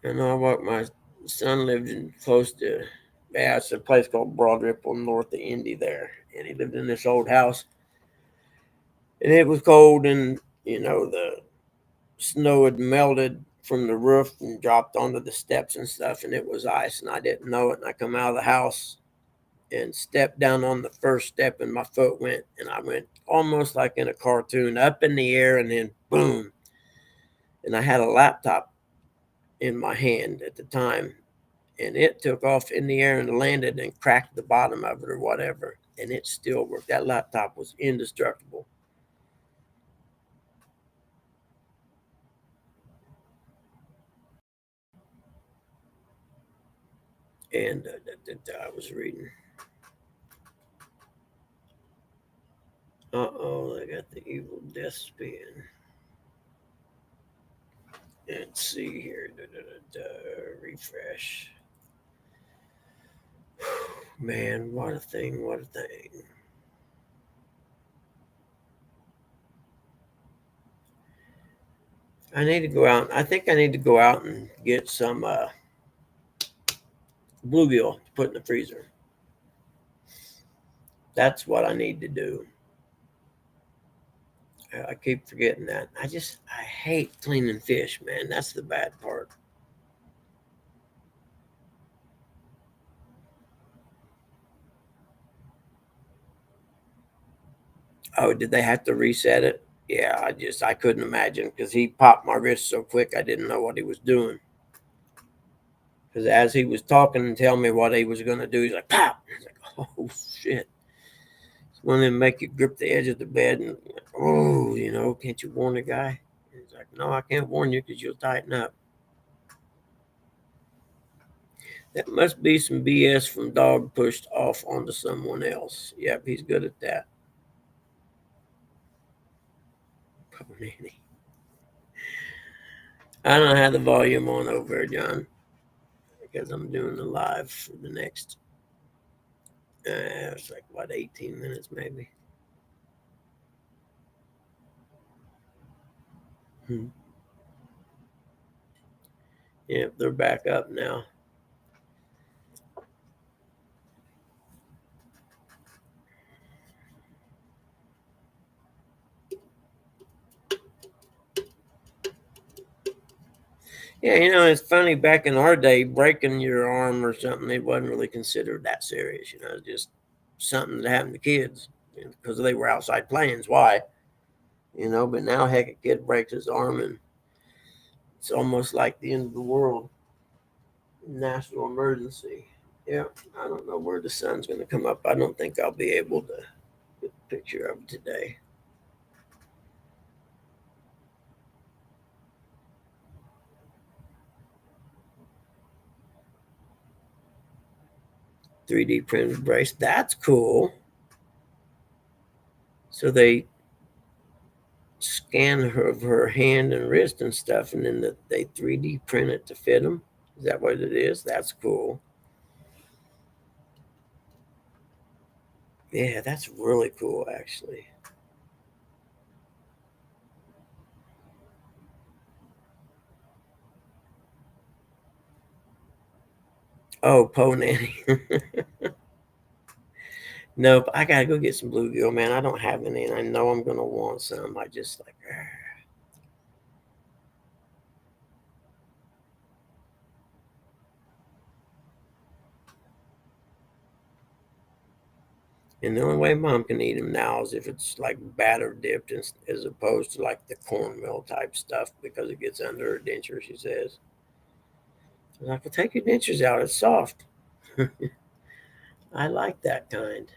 I know my son lived in close to, it's a place called Broad Ripple north of Indy there. And he lived in this old house. And it was cold, and, the snow had melted from the roof and dropped onto the steps and stuff, and it was ice, and I didn't know it. And I come out of the house and stepped down on the first step, and my foot went, and I went almost like in a cartoon, up in the air, and then boom. And I had a laptop in my hand at the time, and it took off in the air and landed and cracked the bottom of it or whatever, and it still worked. That laptop was indestructible. And I was reading. I got the evil death spin. Let's see here. Refresh. Man, what a thing. What a thing. I need to go out. I think I need to go out and get some bluegill to put in the freezer. That's what I need to do. I keep forgetting that. I hate cleaning fish, man. That's the bad part. Oh, did they have to reset it? Yeah, I couldn't imagine, because he popped my wrist so quick I didn't know what he was doing. Because as he was talking and telling me what he was going to do, he's like, pop! I was like, oh, shit. It's one of them make you grip the edge of the bed and, can't you warn the guy? He's like, no, I can't warn you because you'll tighten up. That must be some BS from dog pushed off onto someone else. Yep, he's good at that. Poor Nanny. I don't have the volume on over there, John, because I'm doing the live for the next, it's like, what, 18 minutes maybe? Yep, they're back up now. Yeah, it's funny, back in our day, breaking your arm or something, it wasn't really considered that serious, just something that happened to kids because they were outside playing. Why? But now, heck, a kid breaks his arm and it's almost like the end of the world. National emergency. Yeah, I don't know where the sun's going to come up. I don't think I'll be able to get a picture of it today. $3D printed brace. That's cool. So they scan her hand and wrist and stuff, and then they 3D print it to fit them. Is that what it is? That's cool. Yeah, that's really cool, actually. Oh, Po Nanny. Nope, I gotta go get some bluegill, man. I don't have any, and I know I'm gonna want some. I just like. And the only way Mom can eat them now is if it's like batter dipped, as opposed to like the cornmeal type stuff, because it gets under her denture. She says, "I'm like, well, take your dentures out. It's soft." I like that kind.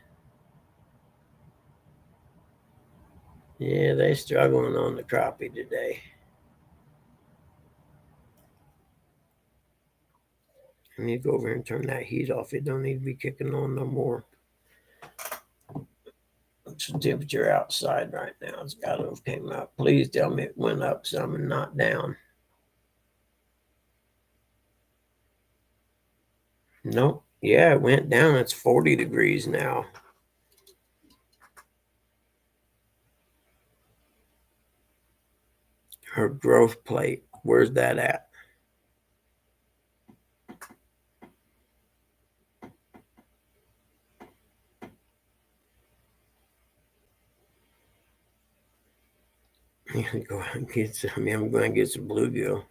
Yeah, they struggling on the crappie today. I need to go over here and turn that heat off. It don't need to be kicking on no more. What's the temperature outside right now? It's got to have came up. Please tell me it went up some and not down. Nope. Yeah, it went down. It's 40 degrees now. Her growth plate. Where's that at? I'm gonna go out and get some. I'm going to get some bluegill.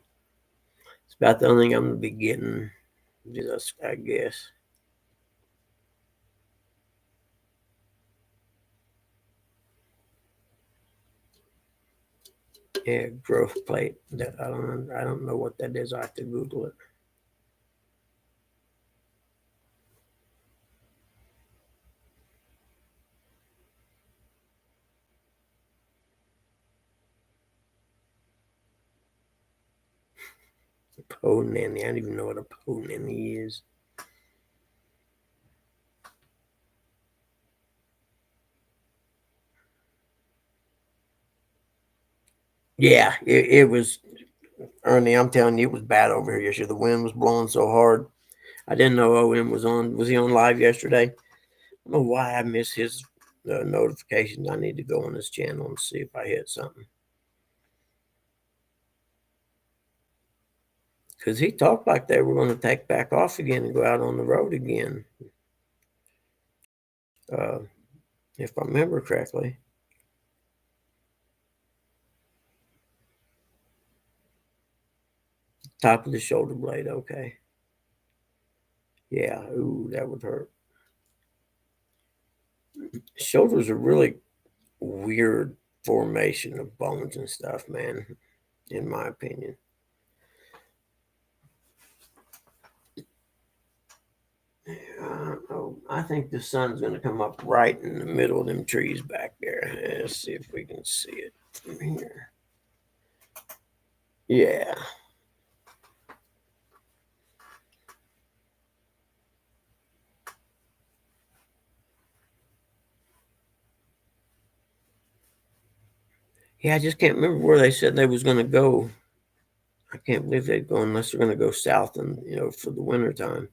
It's about the only thing I'm going to be getting, just I guess. Yeah, growth plate. That I don't know what that is. I have to Google it. Po Nanny. I don't even know what a Po Nanny is. Yeah, it was, Ernie, I'm telling you, it was bad over here yesterday. The wind was blowing so hard. I didn't know OM was on. Was he on live yesterday? I don't know why I missed his notifications. I need to go on his channel and see if I hit something. Because he talked like they were going to take back off again and go out on the road again. If I remember correctly. Top of the shoulder blade, okay. Yeah, ooh, that would hurt. Shoulders are really weird formation of bones and stuff, man, in my opinion. I think the sun's going to come up right in the middle of them trees back there. Let's see if we can see it from here. Yeah. Yeah, I just can't remember where they said they was going to go. I can't believe they'd go unless they're going to go south and for the winter time.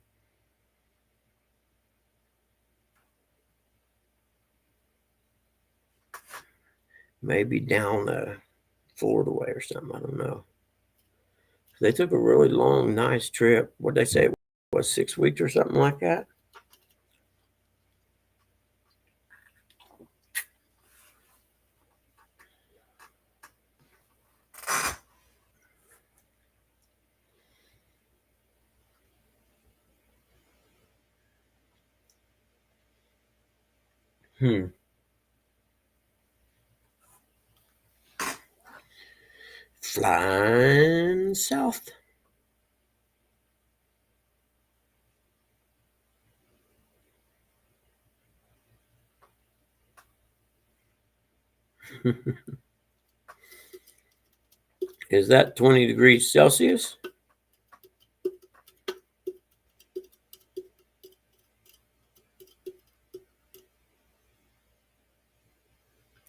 Maybe down Florida way or something. I don't know. They took a really long, nice trip. What they say it was 6 weeks or something like that. Flying south. Is that 20 degrees Celsius?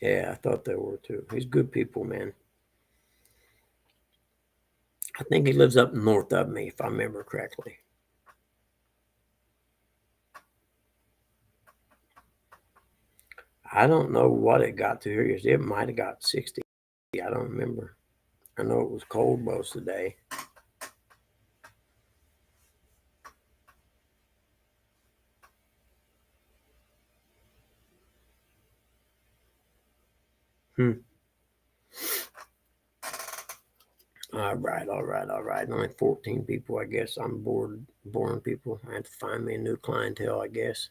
Yeah, I thought they were too. He's good people, man. I think he lives up north of me, if I remember correctly. I don't know what it got to here. It might have got 60. I don't remember. I know it was cold most of the day. All right. Only 14 people, I guess. I'm boring people. I have to find me a new clientele, I guess.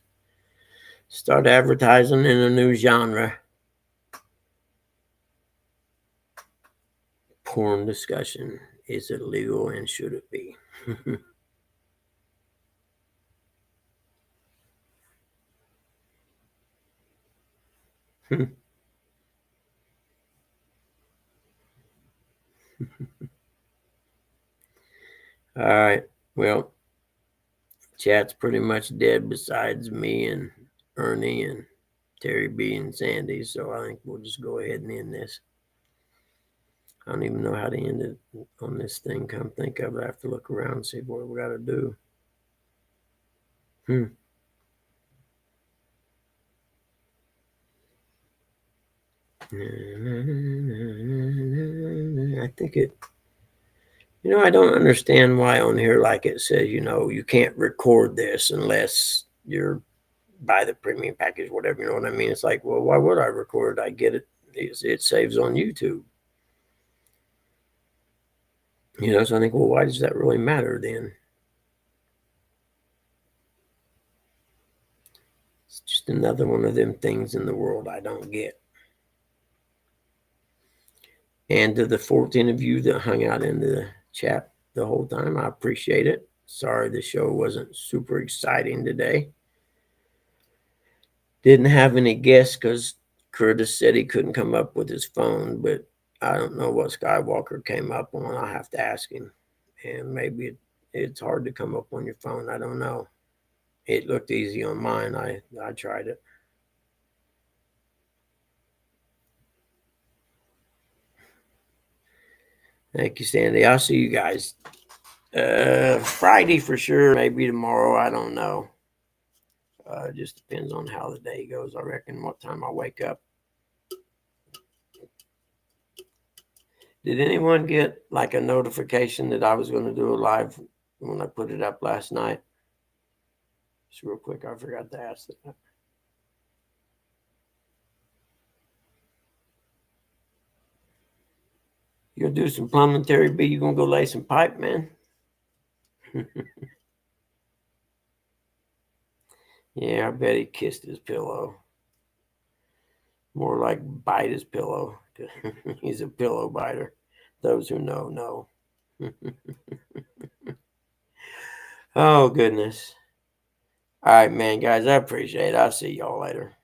Start advertising in a new genre. Porn discussion. Is it legal and should it be? All right. Well, chat's pretty much dead besides me and Ernie and Terry B and Sandy. So I think we'll just go ahead and end this. I don't even know how to end it on this thing. Come think of it. I have to look around and see what we got to do. I think it. I don't understand why on here, like it says, you can't record this unless you're buy the premium package, whatever. You know what I mean? It's like, well, why would I record? I get it. It saves on YouTube. So I think, well, why does that really matter then? It's just another one of them things in the world I don't get. And to the 14 of you that hung out in the chat the whole time, I appreciate it. Sorry the show wasn't super exciting today. Didn't have any guests because Curtis said he couldn't come up with his phone, but I don't know what Skywalker came up on. I'll have to ask him. And maybe it's hard to come up on your phone. I don't know. It looked easy on mine. I tried it. Thank you, Sandy. I'll see you guys Friday for sure. Maybe tomorrow. I don't know. It just depends on how the day goes. I reckon what time I wake up. Did anyone get like a notification that I was going to do a live when I put it up last night? Just real quick, I forgot to ask that. You gonna do some plumbing, Terry B? You gonna go lay some pipe, man? Yeah, I bet he kissed his pillow. More like bite his pillow. He's a pillow biter. Those who know. Oh, goodness. All right, man, guys, I appreciate it. I'll see y'all later.